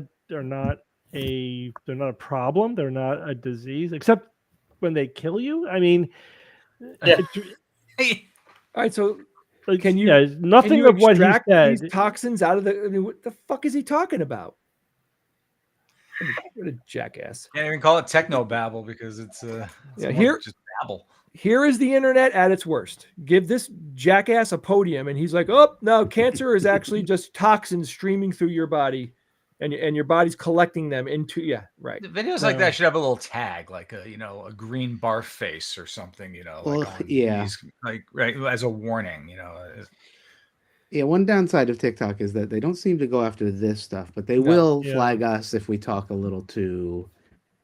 a problem. They're not a disease, except when they kill you. I mean, all right. So can you? Nothing of what he said. These toxins out of the. I mean, what the fuck is he talking about? What a jackass! Can't even call it techno babble because it's just babble. Here is the internet at its worst. Give this jackass a podium, and he's like, "Oh no, cancer is actually just toxins streaming through your body." And your body's collecting them into right. The videos like that should have a little tag, like a green barf face or something, like right as a warning, Yeah, one downside of TikTok is that they don't seem to go after this stuff, but they will flag us if we talk a little too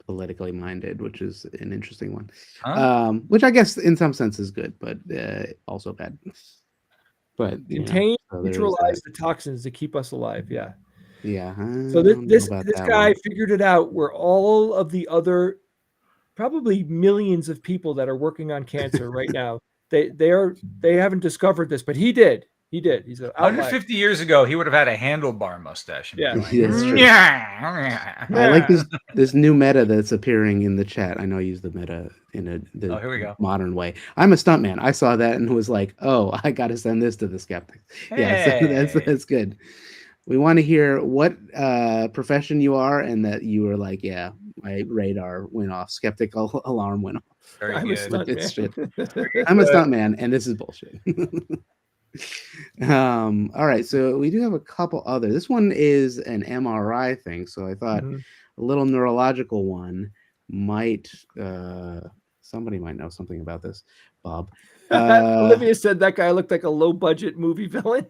politically minded, which is an interesting one. Which I guess in some sense is good, but also bad. But contain, neutralize the toxins to keep us alive. Yeah. Yeah. So this guy figured it out where all of the other probably millions of people that are working on cancer right now, they haven't discovered this, but he did. He's 150 years ago, he would have had a handlebar mustache. Yeah. That's true. I like this new meta that's appearing in the chat. I know I use the meta in the here we go. modern way. I'm a stuntman. I saw that and was like, oh, I got to send this to the Skeptics. Yeah, so that's good. We want to hear what profession you are and that you were like, yeah, my radar went off. Skeptical alarm went off. I'm a stuntman, and this is bullshit. All right, so we do have a couple other. This one is an MRI thing, so I thought a little neurological one might somebody might know something about this. Bob. Olivia said that guy looked like a low budget movie villain.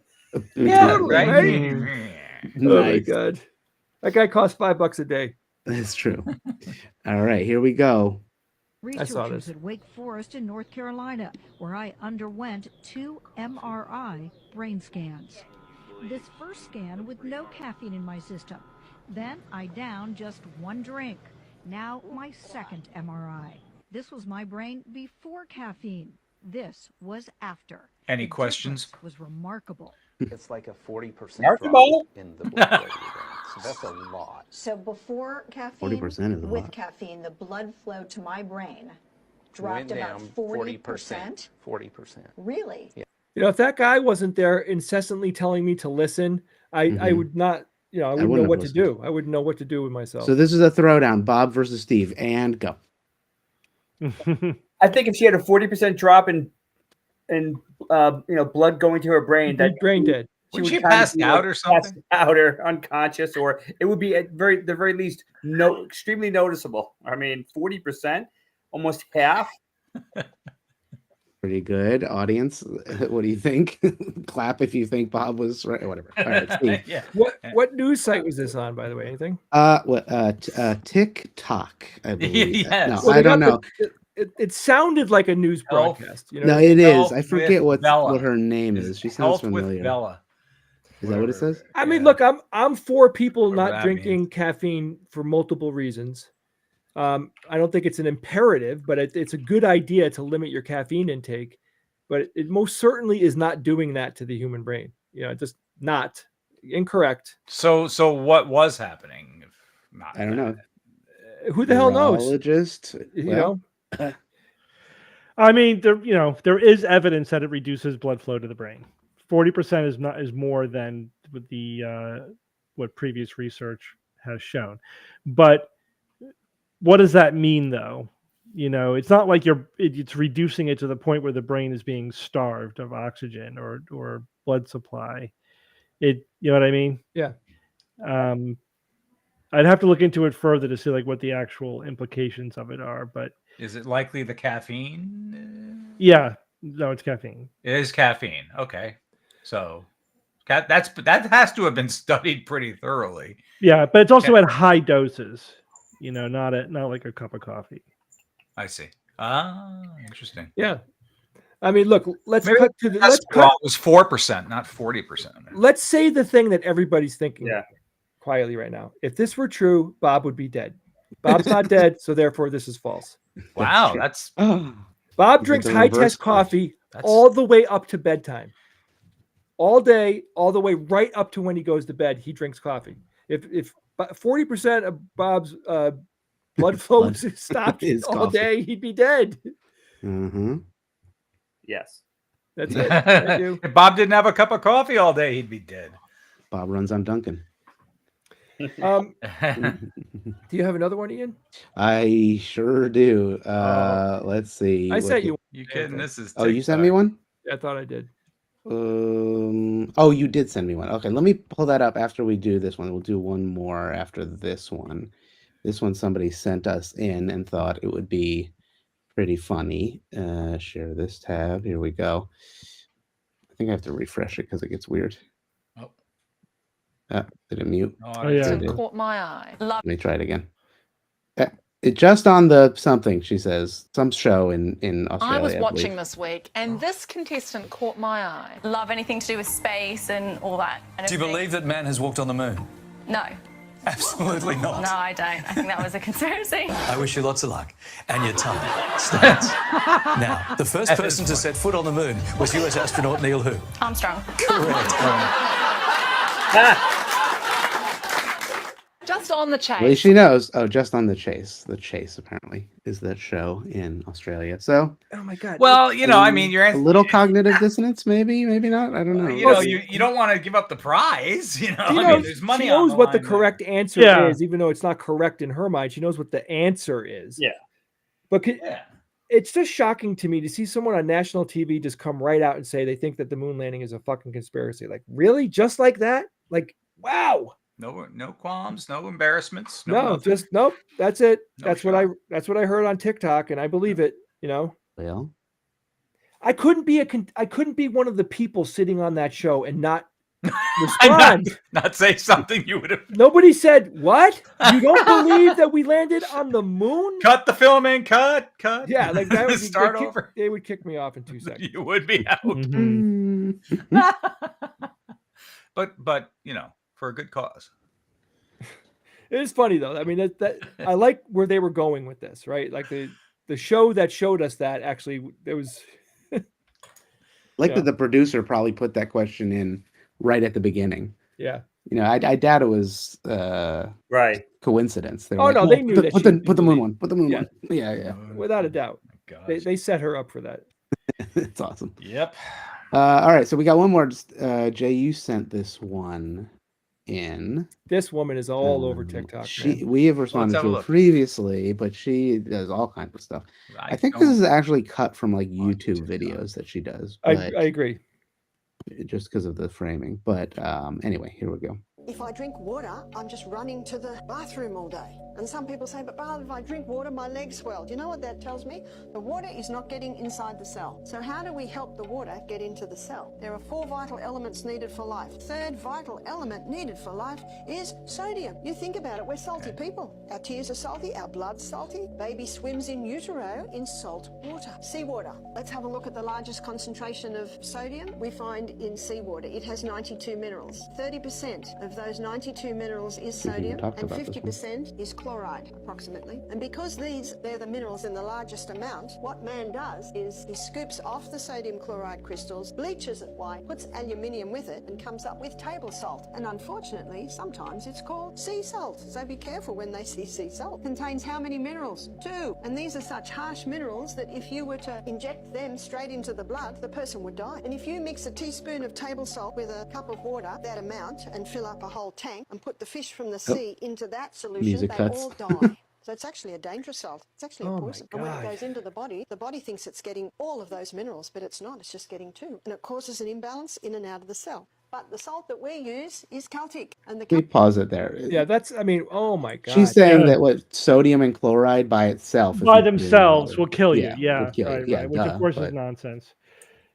Yeah, right. Nice. Oh my god, that guy cost $5 a day. That's true. All right, here we go. Researchers at Wake Forest in North Carolina, where I underwent 2 MRI brain scans. This first scan with no caffeine in my system. Then I downed just 1 drink. Now my second MRI. This was my brain before caffeine. This was after. Any questions? Was remarkable. It's like a 40% drop in the blood flow to your brain. So that's a lot. So before caffeine, 40% is a with lot. caffeine, the blood flow to my brain dropped Went about down 40%. 40%. Really? Yeah. If that guy wasn't there incessantly telling me to listen, I would not, I wouldn't know what to do. I wouldn't know what to do with myself. So this is a throwdown, Bob versus Steve, and go. I think if she had a 40% drop in blood going to her brain, that brain dead. Would she would kind of pass be, out like, or something? passed out or unconscious, or it would be at the very least extremely noticeable. I mean, 40%, almost half. Pretty good, audience. What do you think? Clap if you think Bob was right. Whatever. All right, Steve. Yeah. What news site was this on, by the way? Anything? TikTok, I believe. Yes. No, Well, I they don't got know. It sounded like a news Health. broadcast. You know, No, it is. I Health forget with what Bella. her name is. She sounds Health familiar. with Bella. Is that what it says? I mean, Yeah. look, I'm for people Whatever not that drinking caffeine for multiple reasons. I don't think it's an imperative, but it's a good idea to limit your caffeine intake. But it most certainly is not doing that to the human brain. You know, just not incorrect. So what was happening? If not I don't know. Who the hell knows? Neurologist. You Well, know, I mean, there is evidence that it reduces blood flow to the brain. 40% is more than with the what previous research has shown. But what does that mean, though? You know, it's not like it's reducing it to the point where the brain is being starved of oxygen or blood supply. You know what I mean? Yeah. I'd have to look into it further to see like what the actual implications of it are. But is it likely the caffeine? Yeah, no, it's caffeine. It is caffeine. Okay, so that has to have been studied pretty thoroughly. Yeah, but it's also at high doses. You know, not like a cup of coffee. I see. Interesting. Yeah. I mean, look, let's Maybe cut to the. It was 4%, not 40%. Let's say the thing that everybody's thinking quietly right now. If this were true, Bob would be dead. Bob's not dead, so therefore this is false. Wow, that's Bob drinks high test coffee all the way up to bedtime. All day, all the way right up to when he goes to bed, he drinks coffee. If 40% of Bob's blood flow stopped all day, he'd be dead. Mm-hmm. Yes. That's it. Thank you. If Bob didn't have a cup of coffee all day, he'd be dead. Bob runs on Duncan. Do you have another one, Ian? I sure do. Let's see. I sent you. You kidding? This is. Oh, you sent me one? I thought I did. Oh, you did send me one. Okay, let me pull that up after we do this one. We'll do one more after this one. This one somebody sent us in and thought it would be pretty funny. Share this tab. Here we go. I think I have to refresh it because it gets weird. Oh. Did it mute? Oh yeah. It Caught my eye. Let me try it again. It just on the something, she says. Some show in Australia. I was watching this week, and this contestant caught my eye. Love anything to do with space and all that. Do you believe that man has walked on the moon? No. Absolutely not. No, I don't. I think that was a conspiracy. I wish you lots of luck. And your time starts now. The first person to set foot on the moon was US astronaut Neil who? Armstrong. Correct. Just on the chase. Well, she knows. Oh, just on the chase. The Chase apparently is that show in Australia. So, oh my god. Well, you know, I mean, you're a little cognitive dissonance, maybe not. I don't know. You know, you don't want to give up the prize. You know, I mean, there's money. She knows on what the line correct answer is, even though it's not correct in her mind. She knows what the answer is. Yeah. But it's just shocking to me to see someone on national TV just come right out and say they think that the moon landing is a fucking conspiracy. Like, really? Just like that? Like, wow. No qualms, no embarrassments. Nope. That's it. No that's what I heard on TikTok, and I believe it. You know. Well, I couldn't be one of the people sitting on that show and not respond. not say something you would have. Nobody said what? You don't believe that we landed on the moon? Cut the film and cut. Yeah, like that would start over. They would kick me off in 2 seconds. You would be out. but you know, for a good cause. It is funny though. I mean, that I like where they were going with this, right? Like the show that showed us that actually there was. That the producer probably put that question in right at the beginning. Yeah. You know, I doubt it was right coincidence. They were like, they knew put that the moon one. Put the moon one. Yeah. Without a doubt. They set her up for that. It's awesome. Yep. All right, so we got one more. Jay, you sent this one in. This woman is all over TikTok. We have responded to her previously, but she does all kinds of stuff. I think this is actually cut from like YouTube videos that she does. I agree. just because of the framing. But anyway, here we go. If I drink water, I'm just running to the bathroom all day. And some people say, but Barb, if I drink water, my legs swell. Do you know what that tells me? The water is not getting inside the cell. So how do we help the water get into the cell? There are 4 vital elements needed for life. Third vital element needed for life is sodium. You think about it, we're salty people. Our tears are salty, our blood's salty. Baby swims in utero in salt water. Seawater. Let's have a look at the largest concentration of sodium we find in seawater. It has 92 minerals. 30% of those 92 minerals is sodium and 50% is chloride, approximately. And because they're the minerals in the largest amount, what man does is he scoops off the sodium chloride crystals, bleaches it white, puts aluminium with it, and comes up with table salt. And unfortunately, sometimes it's called sea salt. So be careful when they see sea salt. Contains how many minerals? 2. And these are such harsh minerals that if you were to inject them straight into the blood, the person would die. And if you mix a teaspoon of table salt with a cup of water, that amount, and fill up a whole tank and put the fish from the sea into that solution, they all die. So it's actually a dangerous salt. It's actually a poison. And when it goes into the body thinks it's getting all of those minerals, but it's not. It's just getting 2. And it causes an imbalance in and out of the cell. But the salt that we use is Celtic. And We pause it there. Yeah, that's, I mean, oh my God. She's saying that what sodium and chloride by itself, by themselves, will kill you. will kill you. Right, Yeah, right. Which of course is nonsense.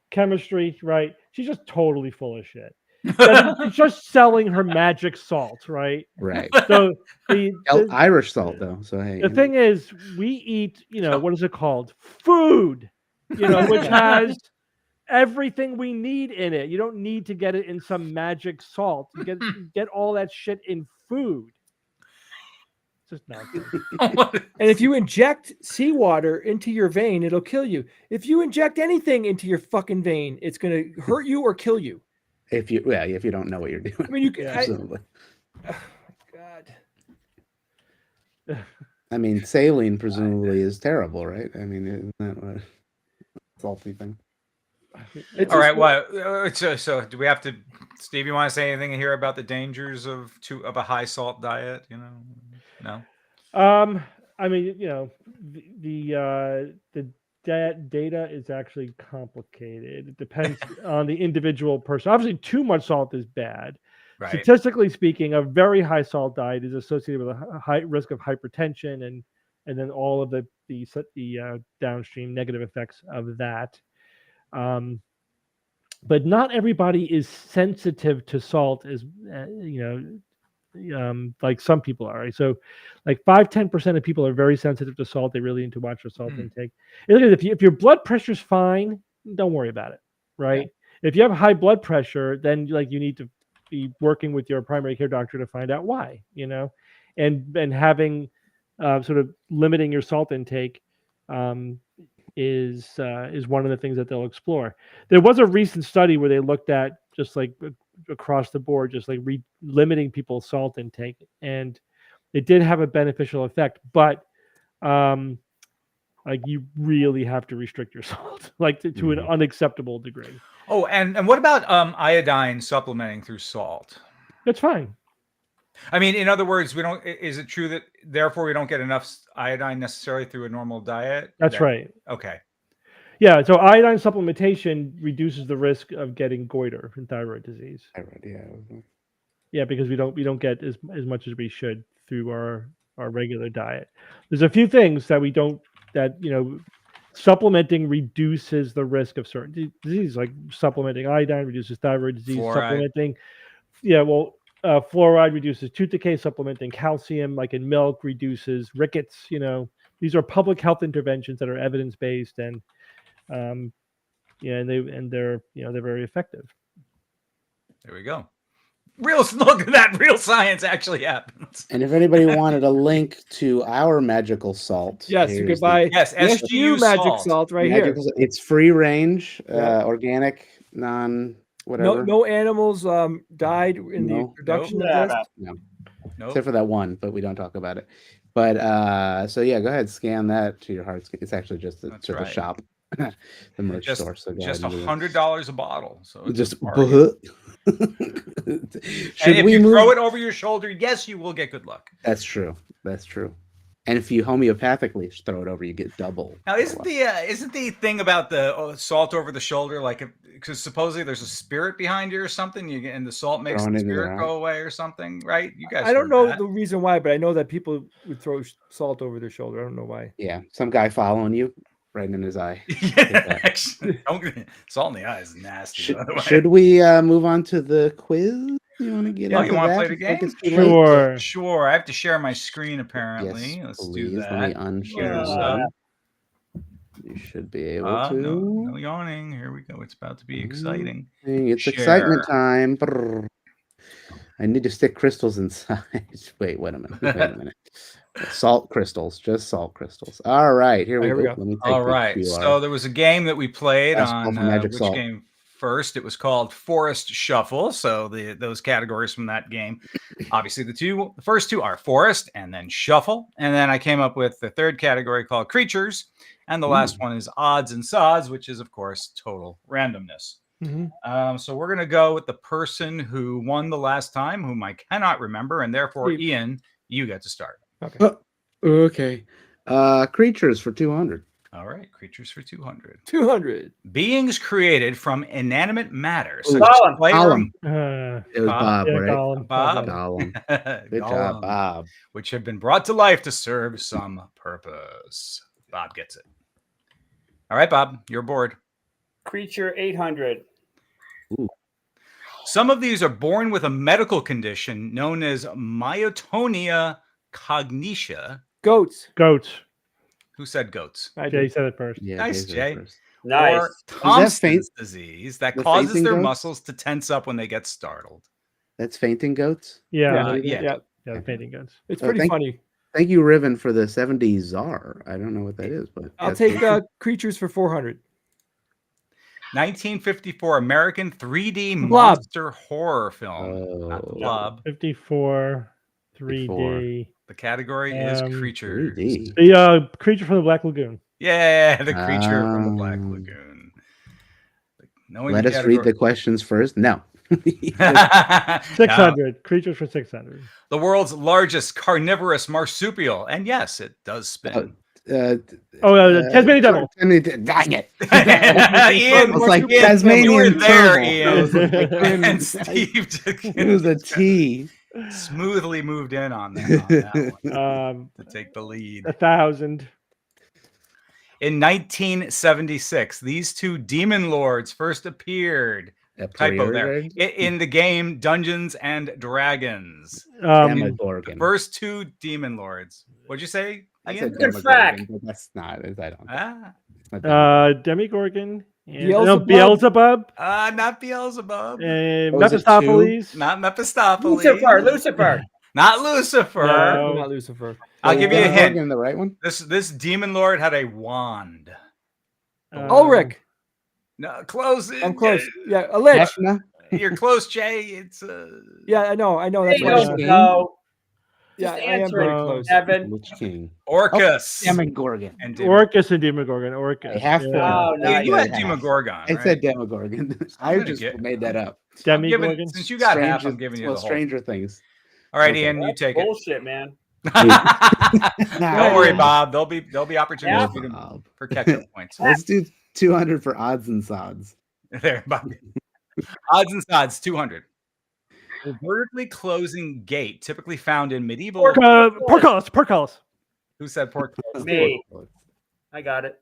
Chemistry, right? She's just totally full of shit. She's just selling her magic salt, right? Right. So the Irish salt, though. So hey, the thing is, we eat, what is it called? Food, which has everything we need in it. You don't need to get it in some magic salt. You get all that shit in food. It's just nonsense. And if you inject seawater into your vein, it'll kill you. If you inject anything into your fucking vein, it's going to hurt you or kill you. If you don't know what you're doing. I mean, you can absolutely. Oh my God. I mean, saline presumably is terrible, right? I mean, isn't that what salty thing? All right. Well, so do we have to, Steve? You want to say anything here about the dangers of a high salt diet? No. I mean, the data is actually complicated. It depends on the individual person. Obviously, too much salt is bad. Right. Statistically speaking, a very high salt diet is associated with a high risk of hypertension and then all of the downstream negative effects of that. But not everybody is sensitive to salt, as like some people are. Right? So, like 5-10% of people are very sensitive to salt. They really need to watch their salt intake. If your blood pressure's fine, don't worry about it. Right? Yeah. If you have high blood pressure, then you need to be working with your primary care doctor to find out why. And having sort of limiting your salt intake is one of the things that they'll explore. There was a recent study where they looked at just like across the board, just like limiting people's salt intake, and it did have a beneficial effect, but you really have to restrict your salt to an unacceptable degree. Oh, and what about iodine supplementing through salt? That's fine. I mean, in other words, is it true that therefore we don't get enough iodine necessarily through a normal diet? That's right. Okay. Yeah, so iodine supplementation reduces the risk of getting goiter and thyroid disease. Thyroid, yeah. Yeah, because we don't get as much as we should through our regular diet. There's a few things that supplementing reduces the risk of certain diseases, like supplementing iodine reduces thyroid disease. Fluoride. Fluoride reduces tooth decay. Supplementing calcium, like in milk, reduces rickets. These are public health interventions that are evidence based and they're very effective. There we go. Look at that. Real science actually happens. And if anybody wanted a link to our magical salt, yes, you could buy SGU magic salt right here. It's free range, organic, whatever. No animals died in the production of this. No. Except for that one, but we don't talk about it. But go ahead, scan that to your heart's. It's actually just the shop, the merch store. So just $100 a bottle. So it's just. And if you throw it over your shoulder, yes, you will get good luck. That's true. And if you homeopathically throw it over, you get double. Now, isn't the thing about the salt over the shoulder like because supposedly there's a spirit behind you or something, and the salt makes the spirit go away or something, right? You guys, I don't know the reason why, but I know that people would throw salt over their shoulder. I don't know why. Yeah, some guy following you, right in his eye. Salt in the eye is nasty. By the way. Should we move on to the quiz? You want to get? Oh, you want to play the game? Sure. I have to share my screen apparently. Yes, Let's please. do that. Let me unshare. You should be able to. No yawning. Here we go. It's about to be exciting. It's excitement time. I need to stick crystals inside. Wait a minute. Salt crystals, just salt crystals. All right, here we go. Let me take All right. So there was a game that we played on which Salt. Game first. It was called Forest Shuffle. So those categories from that game, obviously the first two are Forest and then Shuffle. And then I came up with the third category called Creatures. And the last one is Odds and Sods, which is, of course, total randomness. So we're going to go with the person who won the last time, whom I cannot remember. And therefore, Ian, you get to start. Okay. Okay. Creatures for 200. All right. Creatures for 200. 200. Beings created from inanimate matter. Ooh, Such as Column. playroom. It was Bob, yeah, right? Colin. Bob. Gollum. Good job, Bob. Which have been brought to life to serve some purpose. Bob gets it. All right, Bob, you're bored. Creature 800. Ooh. Some of these are born with a medical condition known as myotonia cognitia. Goats. Who said goats? Jay said it first. Yeah, nice, Jay. Nice. Or Thompson's disease that causes their muscles to tense up when they get startled. That's fainting goats? Yeah, yeah. fainting goats. It's pretty funny. Thank you, Riven, for the 70s czar. I don't know what that is, but I'll take Creatures for 400. 1954 American 3D monster horror film. Not the Blob. 54 3D. The category is Creatures. 3D. The creature from the Black Lagoon. Yeah, the creature from the Black Lagoon. Let us read the questions first. No. 600. Creatures for 600. The world's largest carnivorous marsupial. And yes, it does spin. Tasmanian devil. Dang it. Ian, was like Ian, Tasmanian you were there, turtle. Ian. And Steve took it was a T. Smoothly moved in on that one, to take the lead. 1,000. In 1976, these two demon lords first appeared. Typo there. In the game Dungeons and Dragons. Demogorgon. The first two demon lords. What'd you say? I said Demogorgon, but that's not. I don't. Demogorgon. Beelzebub? Not Beelzebub. Mephistopheles. Not Mephistopheles. Lucifer. Not Lucifer. No, not Lucifer. I'll give you a hint. The right one? This demon lord had a wand. Ulrich. No, close. I'm close. Yeah, a lich. You're close, Jay. It's yeah, I know. That's what no. Yeah, Just I am very close. Evan. Lich King. Orcus. Demogorgon. Orcus and Demogorgon. Orcus. I have you had Demogorgon. I said Demogorgon. I just made that up. Demogorgon. Since you got half, I'm giving you the whole. Stranger Things. All right, Ian, you take bullshit, man. Don't worry, Bob. There'll be opportunities for catch-up points. Let's do 200 for odds and sods. There, Bob. Odds and sods, 200. A vertically closing gate, typically found in medieval. Portcullis. Who said portcullis? Me. I got it.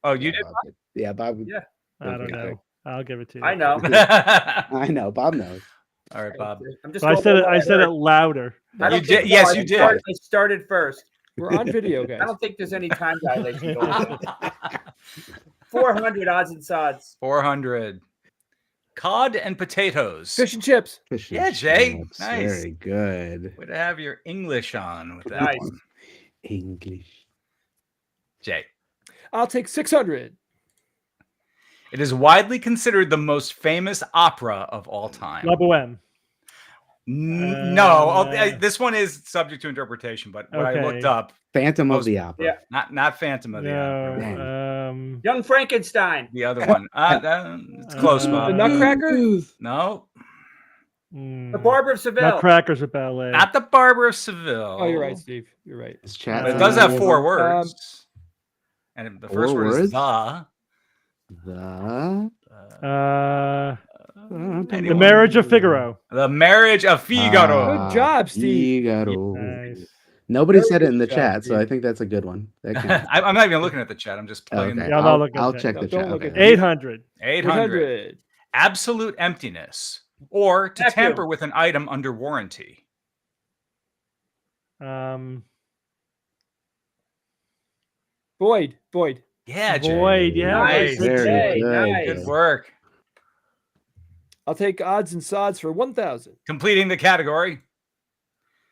Oh, you did? Bob? Yeah, Bob. Yeah. I don't know. I'll give it to you. I know. I know. Bob knows. All right, Bob. I said it louder. You did. Yes, you did. I started first. We're on video, guys. I don't think there's any time dilation going on. 400 odds and sods. 400. Cod and potatoes. Fish and chips. Yeah, Jay. Nice. Very good. Way to have your English on with that Nice. one. English. Jay. I'll take 600. It is widely considered the most famous opera of all time. La Boheme. No, this one is subject to interpretation, but what I looked up, Phantom of the Opera. Yeah. Not Phantom of the Opera. Young Frankenstein. The other one. It's close, Bob. The Nutcracker? No. The Barber of Seville. Not Crackers of Ballet. Not the Barber of Seville. Oh, you're right, Steve. You're right. Is chat But it saying does have any of 4 them? words. And the first 4 word is words? The Marriage of Figaro. The Marriage of Figaro. Good job, Steve. Figaro. Nice. Nobody Very said it in good the job, chat, so I Steve. think that's a good one. That counts. I'm not even looking at the chat. I'm just plugging. Okay. Yeah, I'm not looking at I'll that. check No, the don't chat. look at Okay. 800. 800. Absolute emptiness, or to Vacuum. tamper with an item under warranty. Void. Yeah, Jay. Void. Yeah. Nice. Right. Very good. Nice. Good work. I'll take odds and sods for 1,000. Completing the category.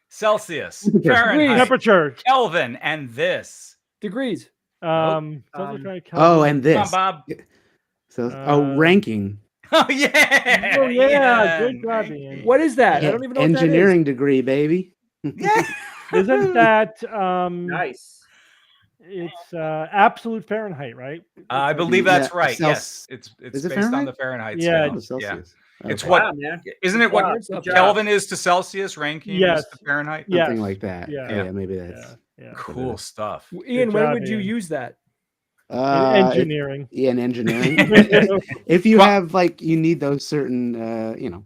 Celsius, Degrees. Fahrenheit, Temperature. Kelvin, and this. Degrees. Kelvin. And this. Come on, Bob. So, ranking. Oh, yeah. Oh, yeah. Good Ian. job, Ian. What is that? I don't even know what that is. Engineering degree, baby. Yeah. Isn't that Nice. it's absolute Fahrenheit, right? I believe that's Yeah, right. Celsius. Yes, it's Is it based on Fahrenheit? the Fahrenheit Yeah, scale. Oh, Celsius. It's Okay. what Wow, man. isn't it? What Good job. Kelvin is to Celsius, Rankine Yes. is to Fahrenheit. Yes. Something like that. Yeah. Yeah, maybe that's Yeah. Cool stuff. Ian, when job, would you Ian. use that? Engineering. In engineering. if you have you need those certain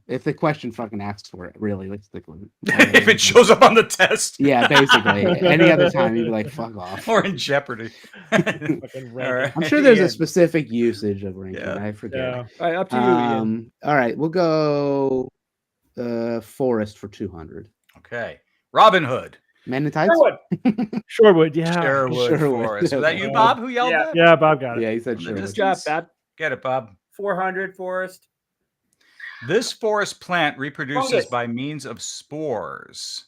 if the question fucking asks for it, realistically. If it shows up on the test. Yeah, basically. Any other time you'd be like, fuck off. Or in Jeopardy. Fucking All right. I'm sure there's a Ian. specific usage of ranking. Yeah. I forget. Yeah. All right, up to you, Ian. All right, we'll go forest for 200. Okay. Robin Hood. Men in tights? Sherwood. Yeah. Sherwood Forest. Was that you, Bob, who yelled that? Yeah, Bob got it. Yeah, he said From the Sherwood. distance? Bob. Get it, Bob. 400 Forest. This forest plant reproduces Fungus. by means of spores.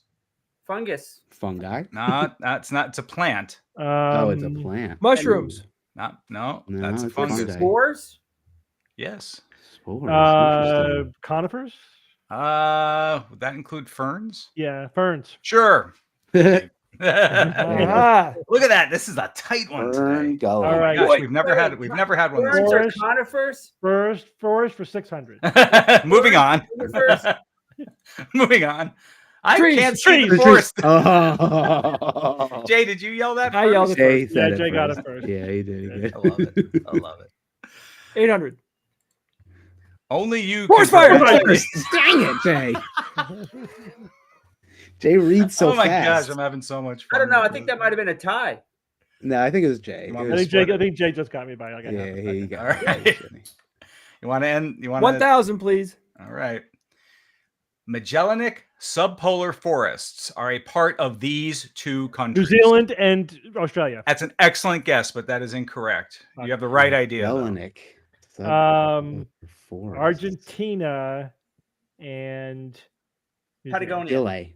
Fungus. Fungi? No, that's not. It's a plant. It's a plant. Mushrooms. No, No, that's a it's fungus. fungi. Spores. Yes. Spores. Interesting. Conifers. Would that include ferns? Yeah, ferns. Sure. Ah, Look at that. This is a tight one Fern today. gully. All right. Gosh, we've never had one this Ferns way. are conifers. Forest for 600. Moving on. Conifers. Moving on. I Trees. can't see the Trees. forest. Oh. Jay, did you yell that? I yelled first? it Jay first. said Yeah, it Jay got first. it first. Yeah, he did. He did. I love it. I love it. 800. Only you Forest can fire! prevent- Dang it, Jay. Jay reads so oh my fast. gosh, I'm having so much fun. I don't know. I with think this. that might have been a tie. No, I think it was Jay. You want It me was to I think Jay just got me by like a yeah, half a he second. got All it. right. You want to end? You want 1,000, please. All right. Magellanic subpolar forests are a part of these two New countries. Zealand and Australia. That's an excellent guess, but that is incorrect. You have the right idea. though. Hellenic. Argentina and New Patagonia. Chile.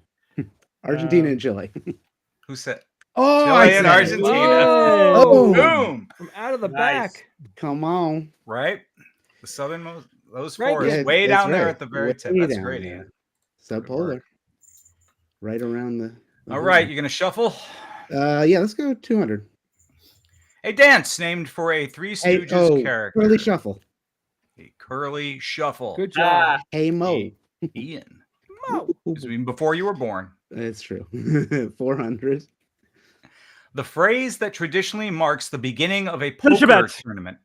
Argentina and Chile. Who said? Oh, Chile I and said it. Argentina. Oh. Boom. From out of the Nice. back. Come on. Right? The southernmost, those Right, forests Yeah, way that's down there right. at the very Way tip. That's down great, there. Ian. Subpolar. Right around the All right, you going to shuffle? Yeah, let's go 200. A dance named for a Three Stooges character. Curly shuffle. A curly shuffle. Good job. Hey Mo. Ian. Mo. This was even before you were born. That's true. 400. The phrase that traditionally marks the beginning of a Finish your poker bets. tournament.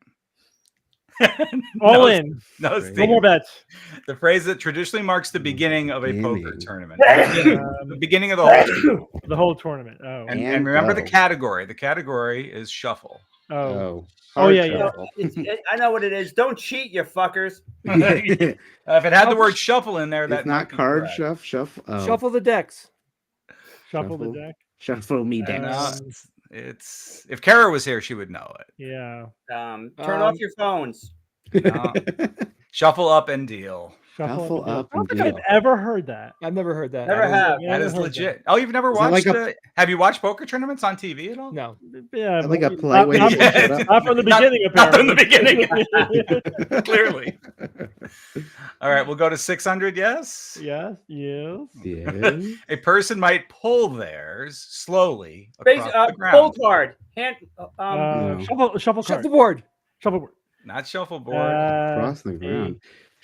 All No, in. No, Right. Steve. No more bets. The phrase that traditionally marks the beginning of a poker Beginning. tournament. The beginning of the whole. The whole tournament. Oh. And remember the go. category. The category is shuffle. Oh. Oh. Oh, yeah, Hard yeah. shuffle. I know what it is. Don't cheat, you fuckers. If it had the word shuffle in there, It's that not might be card correct. shuffle. Oh. Shuffle the decks. Shuffle the Shuffle. deck. Shuffle me decks. No, it's if Kara was here, she would know it. Yeah. Turn off your phones. No. Shuffle up and deal. Shuffle up I don't and think deal. I've ever heard that. I've never heard that. Never have. Yeah, That I've is heard legit. Oh, you've never Is that watched? like Have you watched poker tournaments on TV at all? No. Yeah, Like a but polite way to not, say shut up. not from the Not- beginning, Not from apparently. the beginning. Clearly. All right, we'll go to 600. Yes. Yes. Yes. Yes. A person might pull theirs slowly Base, across the ground. pull card. Hand. No. Shuffle card. Shuffleboard. Shuffleboard. Not shuffleboard. Across the ground.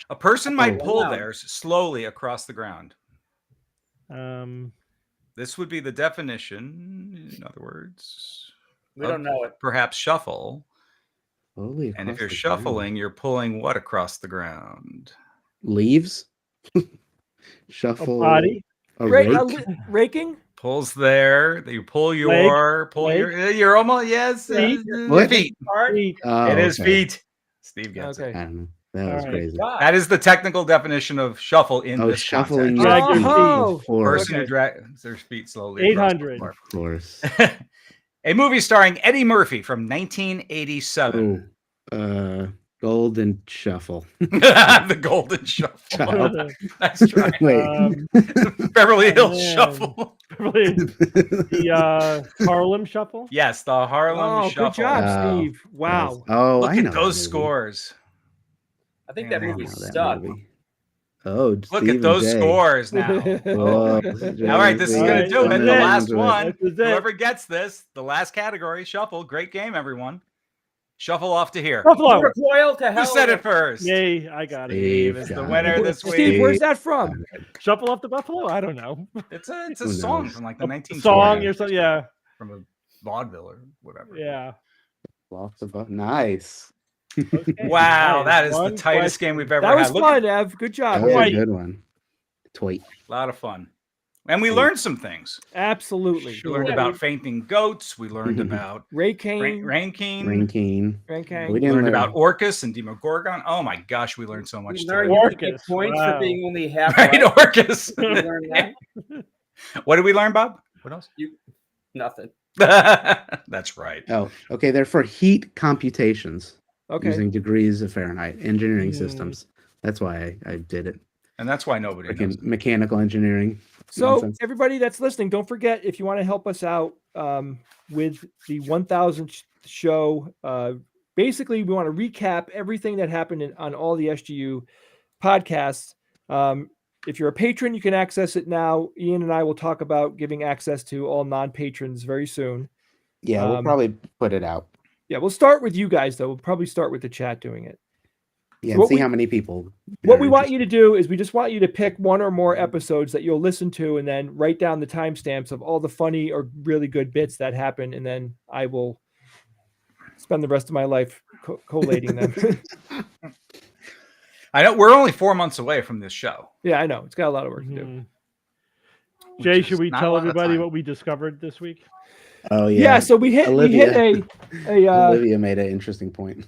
A person might Oh, pull wow. theirs slowly across the ground. Um, This would be the definition, in other words. We don't know it. Perhaps shuffle. Slowly And if across you're the shuffling, ground. you're pulling what across the ground? Leaves. a Shuffle. body. A rake. Raking. Pulls there. You pull your You're almost Feet. feet. Feet. Oh, It is okay. feet. Steve gets Okay. it. I don't know. That was right. crazy. That is the technical definition of shuffle in Oh, this shuffling context. Drag your Oh, feet. Person okay. who drags their feet slowly across the 800. floor. Of course. A movie starring Eddie Murphy from 1987. Oh, Golden Shuffle. The Golden Shuffle. Nice try. Wait. Beverly Hills man. Shuffle. The Harlem Shuffle. Yes, the Harlem Oh, Shuffle. good job, Oh, Steve. Wow. Oh, Look I know at those that movie. scores. I think Man, that I movie know that sucked. movie. Oh, Look Steve at and those Jay. scores now. Whoa, All right, this is going to do it. This is The it. last one. This is it. Whoever gets this, the last category, shuffle. Great game, everyone. Shuffle off to here. Buffalo. Recoil to hell. Who said it first? Yay, I got it. Steve is the winner this week. Steve, where's that from? Shuffle off the Buffalo? I don't know. It's a Who song knows? from like the 1920s. Song or something. Yeah. From a vaudeville or whatever. Yeah. Off the button. Nice. Okay, Wow, nice. that is One the tightest question. game we've ever That was had. Look fun, Ev. Good That job. was a Right. good one. Tweet. A lot of fun. And we learned some things. Absolutely. We learned about fainting goats. We learned Mhm. about Raking. ranking. Ranking. Rankine. We We learned learn- about Orcus and Demogorgon. Oh my gosh, we learned so much We today. learned you could get Orcus, points wow. for being only half Right, right. Orcus. We learned that. What did we learn, Bob? What else? Nothing. That's right. Oh, okay. They're for heat computations Okay. using degrees of Fahrenheit, engineering Mm. systems. That's why I did it. And that's why nobody knows. Freaking mechanical engineering. So nonsense. everybody that's listening, don't forget if you want to help us out with the 1000th show. Basically, we want to recap everything that happened on all the SGU podcasts. If you're a patron, you can access it now. Ian and I will talk about giving access to all non-patrons very soon. Yeah, we'll probably put it out. Yeah, we'll start with you guys though. We'll probably start with the chat doing it. Yeah, So and see how many people. What are we want you interested. to do is we just want you to pick one or more episodes that you'll listen to and then write down the timestamps of all the funny or really good bits that happen. And then I will spend the rest of my life collating them. I know we're only 4 months away from this show. Yeah, I know. It's got a lot of work to do. Mhm. Jay, should we not a tell lot of everybody time. what we discovered this week? Oh Yeah, yeah. so we hit Olivia a Olivia made an interesting point.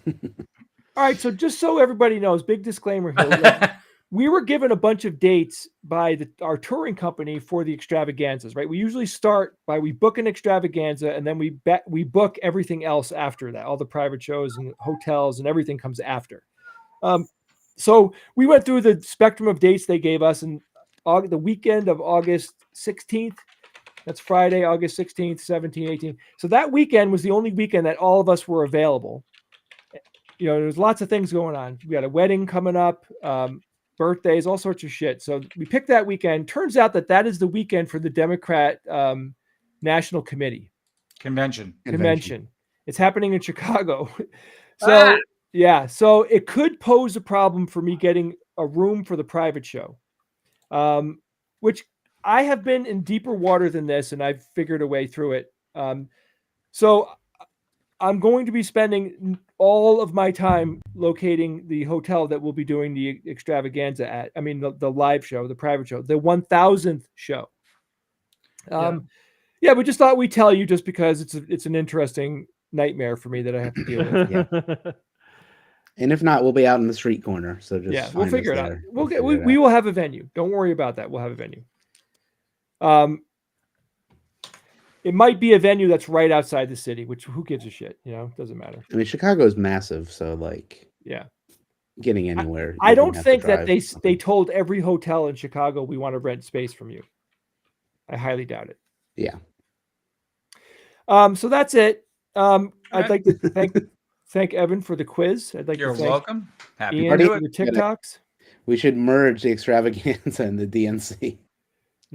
all right, so just so everybody knows, big disclaimer here. We were given a bunch of dates by our touring company for the extravaganzas, right? We usually start by we book an extravaganza and then we book everything else after that. All the private shows and hotels and everything comes after. So we went through the spectrum of dates they gave us, and the weekend of August 16th, that's Friday, August 16th, 17th, 18th. So that weekend was the only weekend that all of us were available. You know, there's lots of things going on. We got a wedding coming up, birthdays, all sorts of shit. So we picked that weekend. Turns out that is the weekend for the Democrat National Committee Convention. It's happening in Chicago. So yeah, so it could pose a problem for me getting a room for the private show, which I have been in deeper water than this, and I've figured a way through it. So I'm going to be spending all of my time locating the hotel that we'll be doing the extravaganza at. I mean, the live show, the private show, the 1000th show. Yeah, we just thought we'd tell you just because it's an interesting nightmare for me that I have to deal with. Yeah. And if not, we'll be out in the street corner. So just we'll find figure us it out. there. We will have a venue. Don't worry about that. We'll have a venue. It might be a venue that's right outside the city, which who gives a shit? You know, doesn't matter. I mean, Chicago is massive, so like, yeah, getting anywhere. I don't think that drive. they told every hotel in Chicago we want to rent space from you. I highly doubt it. Yeah. So that's it. I'd like to thank Evan for the quiz. I'd like You're to thank welcome. Happy Ian to do for it. the TikToks. We should merge the extravaganza and the DNC.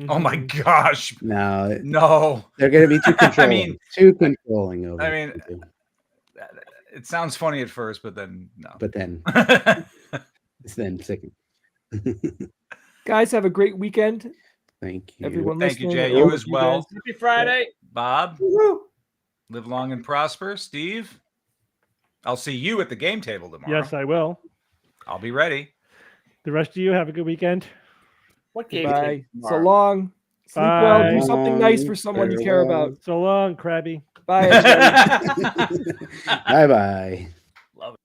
Oh my gosh. No. No. They're going to be too controlling. I mean, too controlling over. I mean, it sounds funny at first, but then no. But then It's then sickening. Guys, have a great weekend. Thank you. Everyone Thank you, listening. Jay. You as well. Guys. Happy Friday. Bob, Woo-hoo. live long and prosper. Steve, I'll see you at the game table tomorrow. Yes, I will. I'll be ready. The rest of you have a good weekend. What game? Bye. So long. Sleep well. Do something nice for someone you care about. So long, Krabby. Bye. Bye bye. Love it.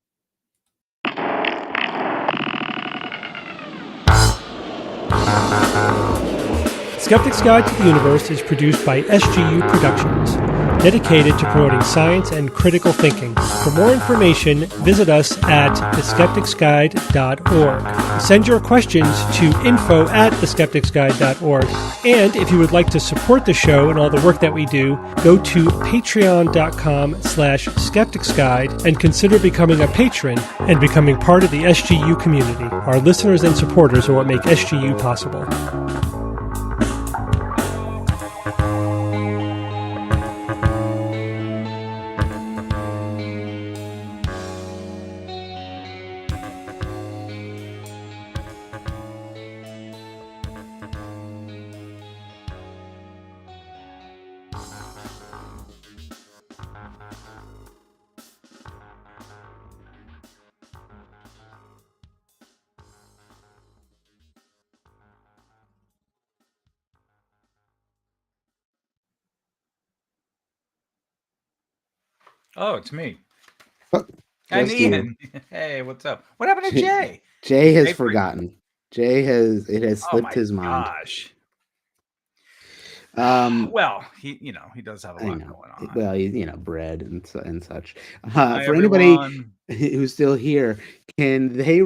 Skeptics Guide to the Universe is produced by SGU Productions, dedicated to promoting science and critical thinking. For more information, visit us at theskepticsguide.org. Send your questions to info@theskepticsguide.org. And if you would like to support the show and all the work that we do, go to patreon.com/skepticsguide and consider becoming a patron and becoming part of the SGU community. Our listeners and supporters are what make SGU possible. Oh, it's me. Oh, And just Ian. Hey, what's up? What happened to Jay? Jay has Jay forgotten. It has slipped his mind. Gosh. Um, Well, he does have a lot going on. Well, bread and such. Hi, For anybody everyone. who's still here, can they,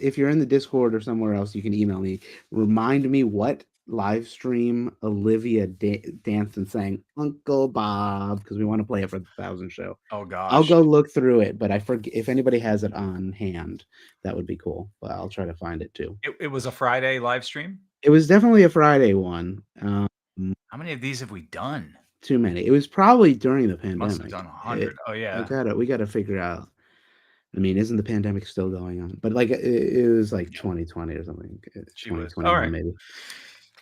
if you're in the Discord or somewhere else, you can email me. Remind me what live stream Olivia danced and sang Uncle Bob, because we want to play it for the 1,000 show. Oh gosh. I'll go look through it, but I forget if anybody has it on hand. That would be cool. But I'll try to find it too. It was a Friday live stream. It was definitely a Friday one. How many of these have we done? Too many. It was probably during the pandemic. Must have done 100. Oh yeah. We gotta figure out. I mean, isn't the pandemic still going on? But like it was like 2020 or something. She was. 2021 All right. maybe.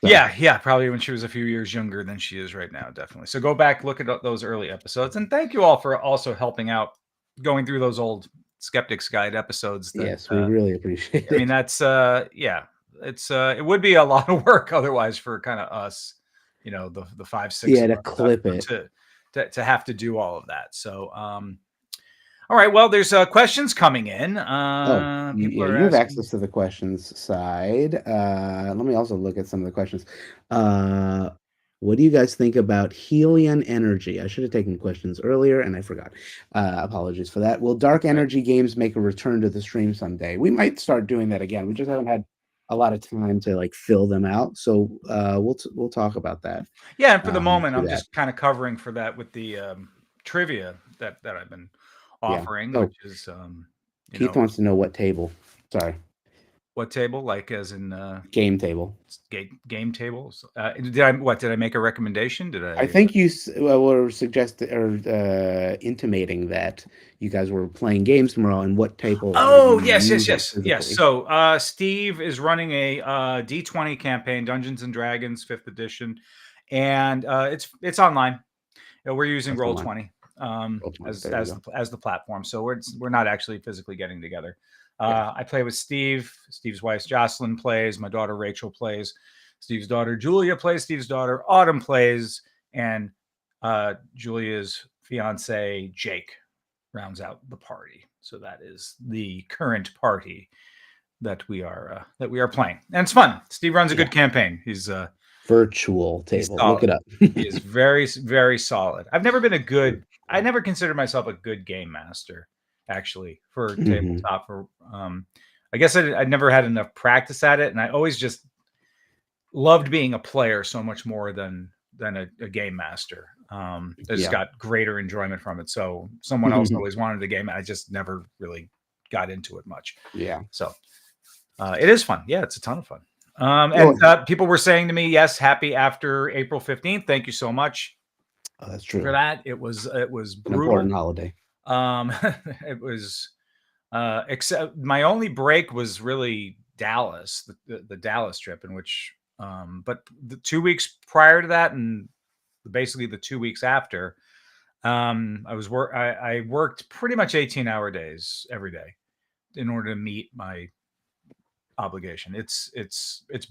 So, Yeah, probably when she was a few years younger than she is right now, definitely. So go back, look at those early episodes, and thank you all for also helping out, going through those old Skeptics Guide episodes. Yes, we really appreciate it. I mean, that's it would be a lot of work otherwise for kind of us, the 5-6 to clip it to have to do all of that. So all right, well, there's questions coming in. You have access to the questions side. Let me also look at some of the questions. What do you guys think about Helion energy? I should have taken questions earlier and I forgot. Apologies for that. Will dark energy games make a return to the stream someday? We might start doing that again. We just haven't had a lot of time to like fill them out. So we'll talk about that. Yeah, and for the moment, I'm just kind of covering for that with the trivia that I've been offering, which is Keith wants to know what table. Sorry. What table? Like as in game table. Game tables. Did I make a recommendation? Did I? I think you were suggesting or intimating that you guys were playing games tomorrow, and what table? Oh, yes. So Steve is running a D20 campaign, Dungeons and Dragons 5th edition, and it's online. We're using Roll20 as the platform, so we're not actually physically getting together. I play with Steve. Steve's wife Jocelyn plays. My daughter Rachel plays. Steve's daughter Julia plays. Steve's daughter Autumn plays, and Julia's fiance Jake rounds out the party. So that is the current party that we are playing, and it's fun. Steve runs a good campaign. He's virtual table. Look it up. He is very, very solid. I never considered myself a good game master, actually, for tabletop. I guess I'd never had enough practice at it, and I always just loved being a player so much more than a game master. I just got greater enjoyment from it. So someone else always wanted a game, and I just never really got into it much. Yeah. So it is fun. Yeah, it's a ton of fun. And people were saying to me, yes, happy after April 15th. Thank you so much. Oh, that's true. For that. It was brutal. An important holiday. It was Except my only break was really Dallas, the Dallas trip, in which, but the 2 weeks prior to that, and basically the 2 weeks after, I worked pretty much 18-hour days every day in order to meet my obligation. It's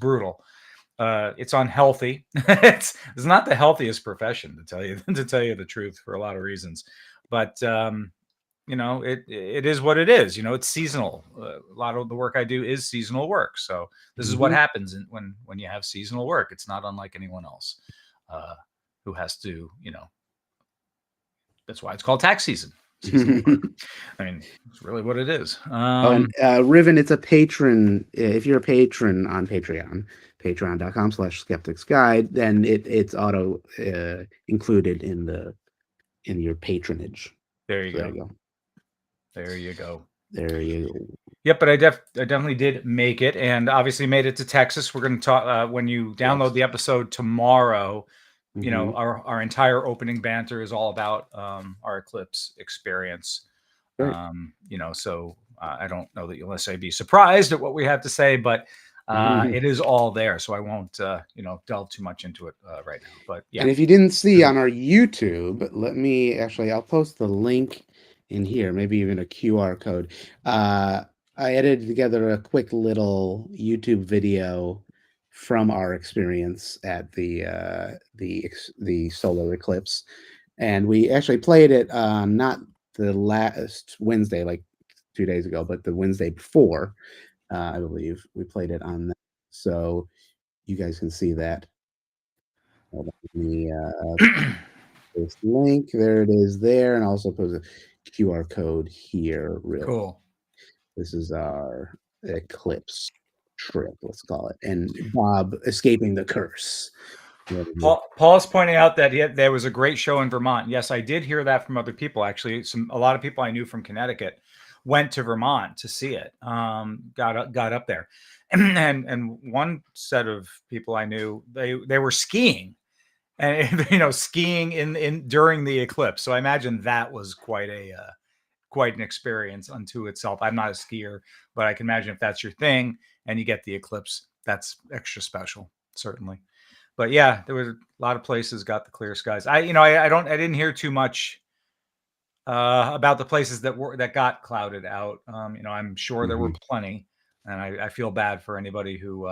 brutal. It's unhealthy. it's not the healthiest profession, to tell you the truth, for a lot of reasons. But it is what it is. It's seasonal. A lot of the work I do is seasonal work. So this is what happens when you have seasonal work. It's not unlike anyone else who has to, that's why it's called tax season. I mean, it's really what it is. Riven, it's a patron. If you're a patron on Patreon, patreon.com/skeptics guide, then it's auto included in your patronage. There you go. There you go. There you go. Yep, but I definitely did make it, and obviously made it to Texas. We're going to talk when you download the episode tomorrow. Our entire opening banter is all about our eclipse experience. Sure. So I don't know that you'll necessarily be surprised at what we have to say, but it is all there. So I won't delve too much into it right now. But yeah. And if you didn't see on our YouTube, I'll post the link in here, maybe even a QR code. I edited together a quick little YouTube video from our experience at the solar eclipse, and we actually played it not the last Wednesday, like 2 days ago, but the Wednesday before. I believe we played it on that, so you guys can see that. Hold on, let me this link, there it is there, and also put a QR code here. Real cool. This is our eclipse trip, let's call it, and Bob escaping the curse. Paul's pointing out that there was a great show in Vermont. Yes, I did hear that from other people. Actually, a lot of people I knew from Connecticut went to Vermont to see it. Got up there, and one set of people I knew, they were skiing, and skiing in during the eclipse. So I imagine that was quite an experience unto itself. I'm not a skier, but I can imagine if that's your thing and you get the eclipse, that's extra special, certainly. But yeah, there was a lot of places got the clear skies. I didn't hear too much about the places that got clouded out. I'm sure there were plenty, and I feel bad for anybody who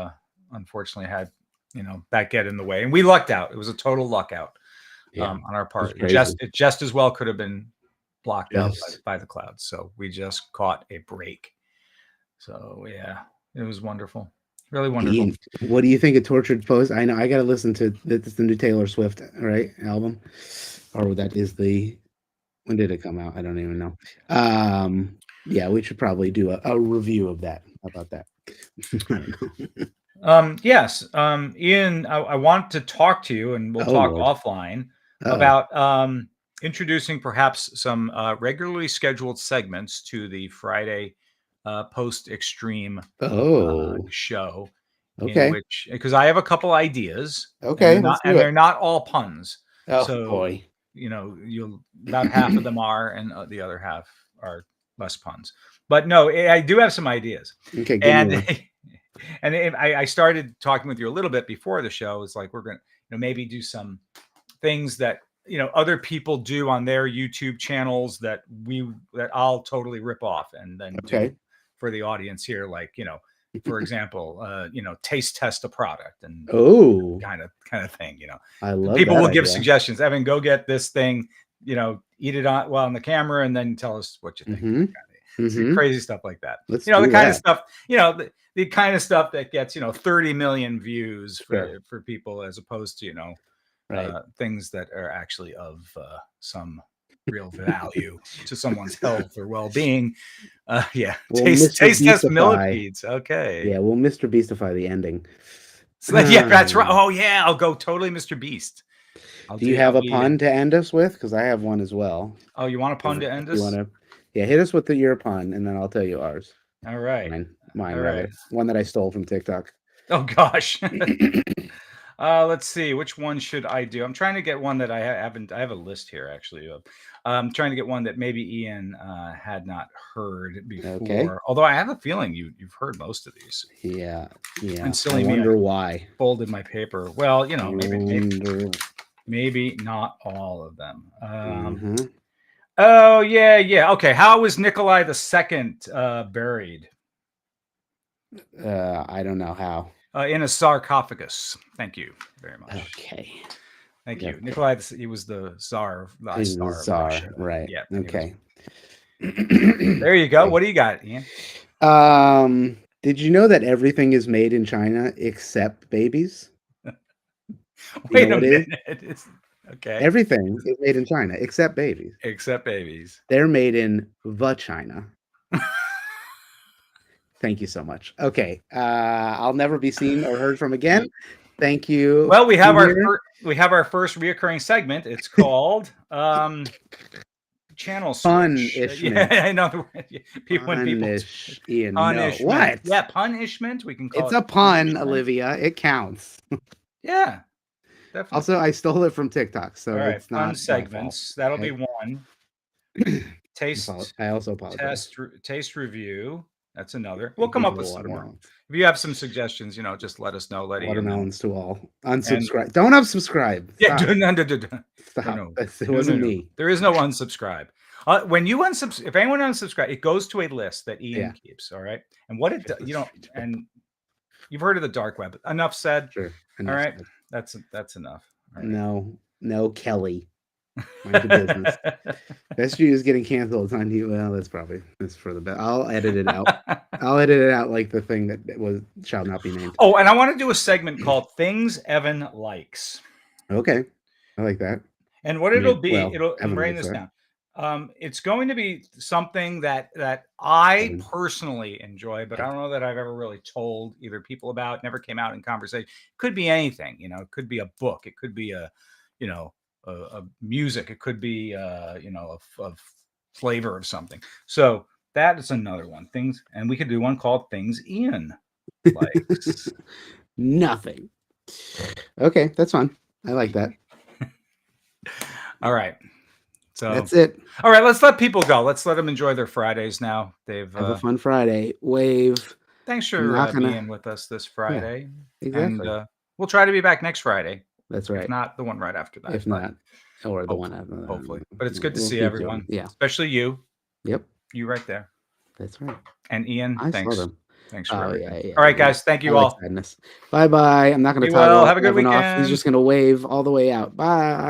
unfortunately had that get in the way. And we lucked out. It was a total luck out on our part. It just as well could have been blocked out by the clouds. So we just caught a break. So yeah, it was wonderful. Really wonderful. Ian, what do you think of Tortured Post? I know I got to listen to the new Taylor Swift, right, album, or that is when did it come out? I don't even know. Yeah, we should probably do a review of that. How about that? Yes. Ian, I want to talk to you, and we'll talk offline about introducing perhaps some regularly scheduled segments to the Friday post extreme show. Okay. Because I have a couple ideas. Okay. And they're not all puns. Oh so, boy. About half of them are, and the other half are less puns. But no, I do have some ideas. Okay. And I started talking with you a little bit before the show. It's like we're going to maybe do some things that other people do on their YouTube channels that I'll totally rip off and then do for the audience here. Like for example, taste test a product and kind of thing. I love people will give idea. suggestions. Evan, go get this thing. Eat it on the camera and then tell us what you think. Crazy stuff like that. The kind of stuff, the kind of stuff that gets 30 million views for people, as opposed to things that are actually of some real value to someone's health or well-being. Taste test millipedes. Okay. Yeah, we'll Mr. Beastify the ending. Yeah, that's right. Oh yeah, I'll go totally Mr. Beast. Do you have a pun to end us with? Because I have one as well. Oh, you want a pun to end us? Yeah, hit us with your pun, and then I'll tell you ours. All right. Mine, rather. One that I stole from TikTok. Oh gosh. Let's see. Which one should I do? I'm trying to get one that I haven't. I have a list here actually. I'm trying to get one that maybe Ian had not heard before. Okay. Although I have a feeling you've heard most of these. Yeah. And silly I me, wonder why. Folded my paper. Well, maybe not all of them. Oh yeah. Okay. How was Nikolai II buried? I don't know how. In a sarcophagus. Thank you very much. Okay. Thank you. Nikolai, he was the Tsar. The Tsar, right. Yeah. Okay. There you go. What do you got, Ian? Did you know that everything is made in China except babies? Wait a minute. Okay. Everything is made in China except babies. Except babies. They're made in China. Thank you so much. Okay. I'll never be seen or heard from again. Thank you. Well, we have our first reoccurring segment. It's called channel switch. Punishment. Yeah, I know. Ian, punishment. No. What? Yeah, punishment. We can call it's it. It's a pun, Olivia. It counts. Yeah. Definitely. Also, I stole it from TikTok, so all right, it's not fun segments. That'll be one. Taste. I also apologize. Taste review. That's another. We'll come up with some more. If you have some suggestions, just let us know. Watermelons to all. Unsubscribe. Don't unsubscribe. Yeah, Stop. No. It wasn't me. There is no unsubscribe. When you if anyone unsubscribe, it goes to a list that Ian keeps. All right, and what it and you've heard of the dark web. Enough said. Sure. All right, that's enough. Right. No, Kelly. Mind your business. SGU is getting canceled on you. Well, that's for the best. I'll edit it out. I'll edit it out like the thing that shall not be named. Oh, and I want to do a segment called Things Evan Likes. Okay. I like that. And what it'll be, I'm writing this down. It's going to be something that I personally enjoy, but I don't know that I've ever really told either people about, never came out in conversation. It could be anything, it could be a book. It could be a music. It could be, a flavor of something. So that is another one. Things, and we could do one called Things Ian Likes. Nothing. Okay, that's fun. I like that. All right. So that's it. All right, let's let people go. Let's let them enjoy their Fridays now. They've have a fun Friday. Wave. Thanks for being with us this Friday. Yeah, exactly. And we'll try to be back next Friday. That's right. If not, the one right after that. If not, or the one after that. Hopefully. But it's good to see everyone. Yeah. Especially you. Yep. You right there. That's right. And Ian, thanks. Saw them. Thanks for everything. Yeah. All right, guys. Thank you all. Bye-bye. I'm not going to talk. Have a good weekend. He's just going to wave all the way out. Bye.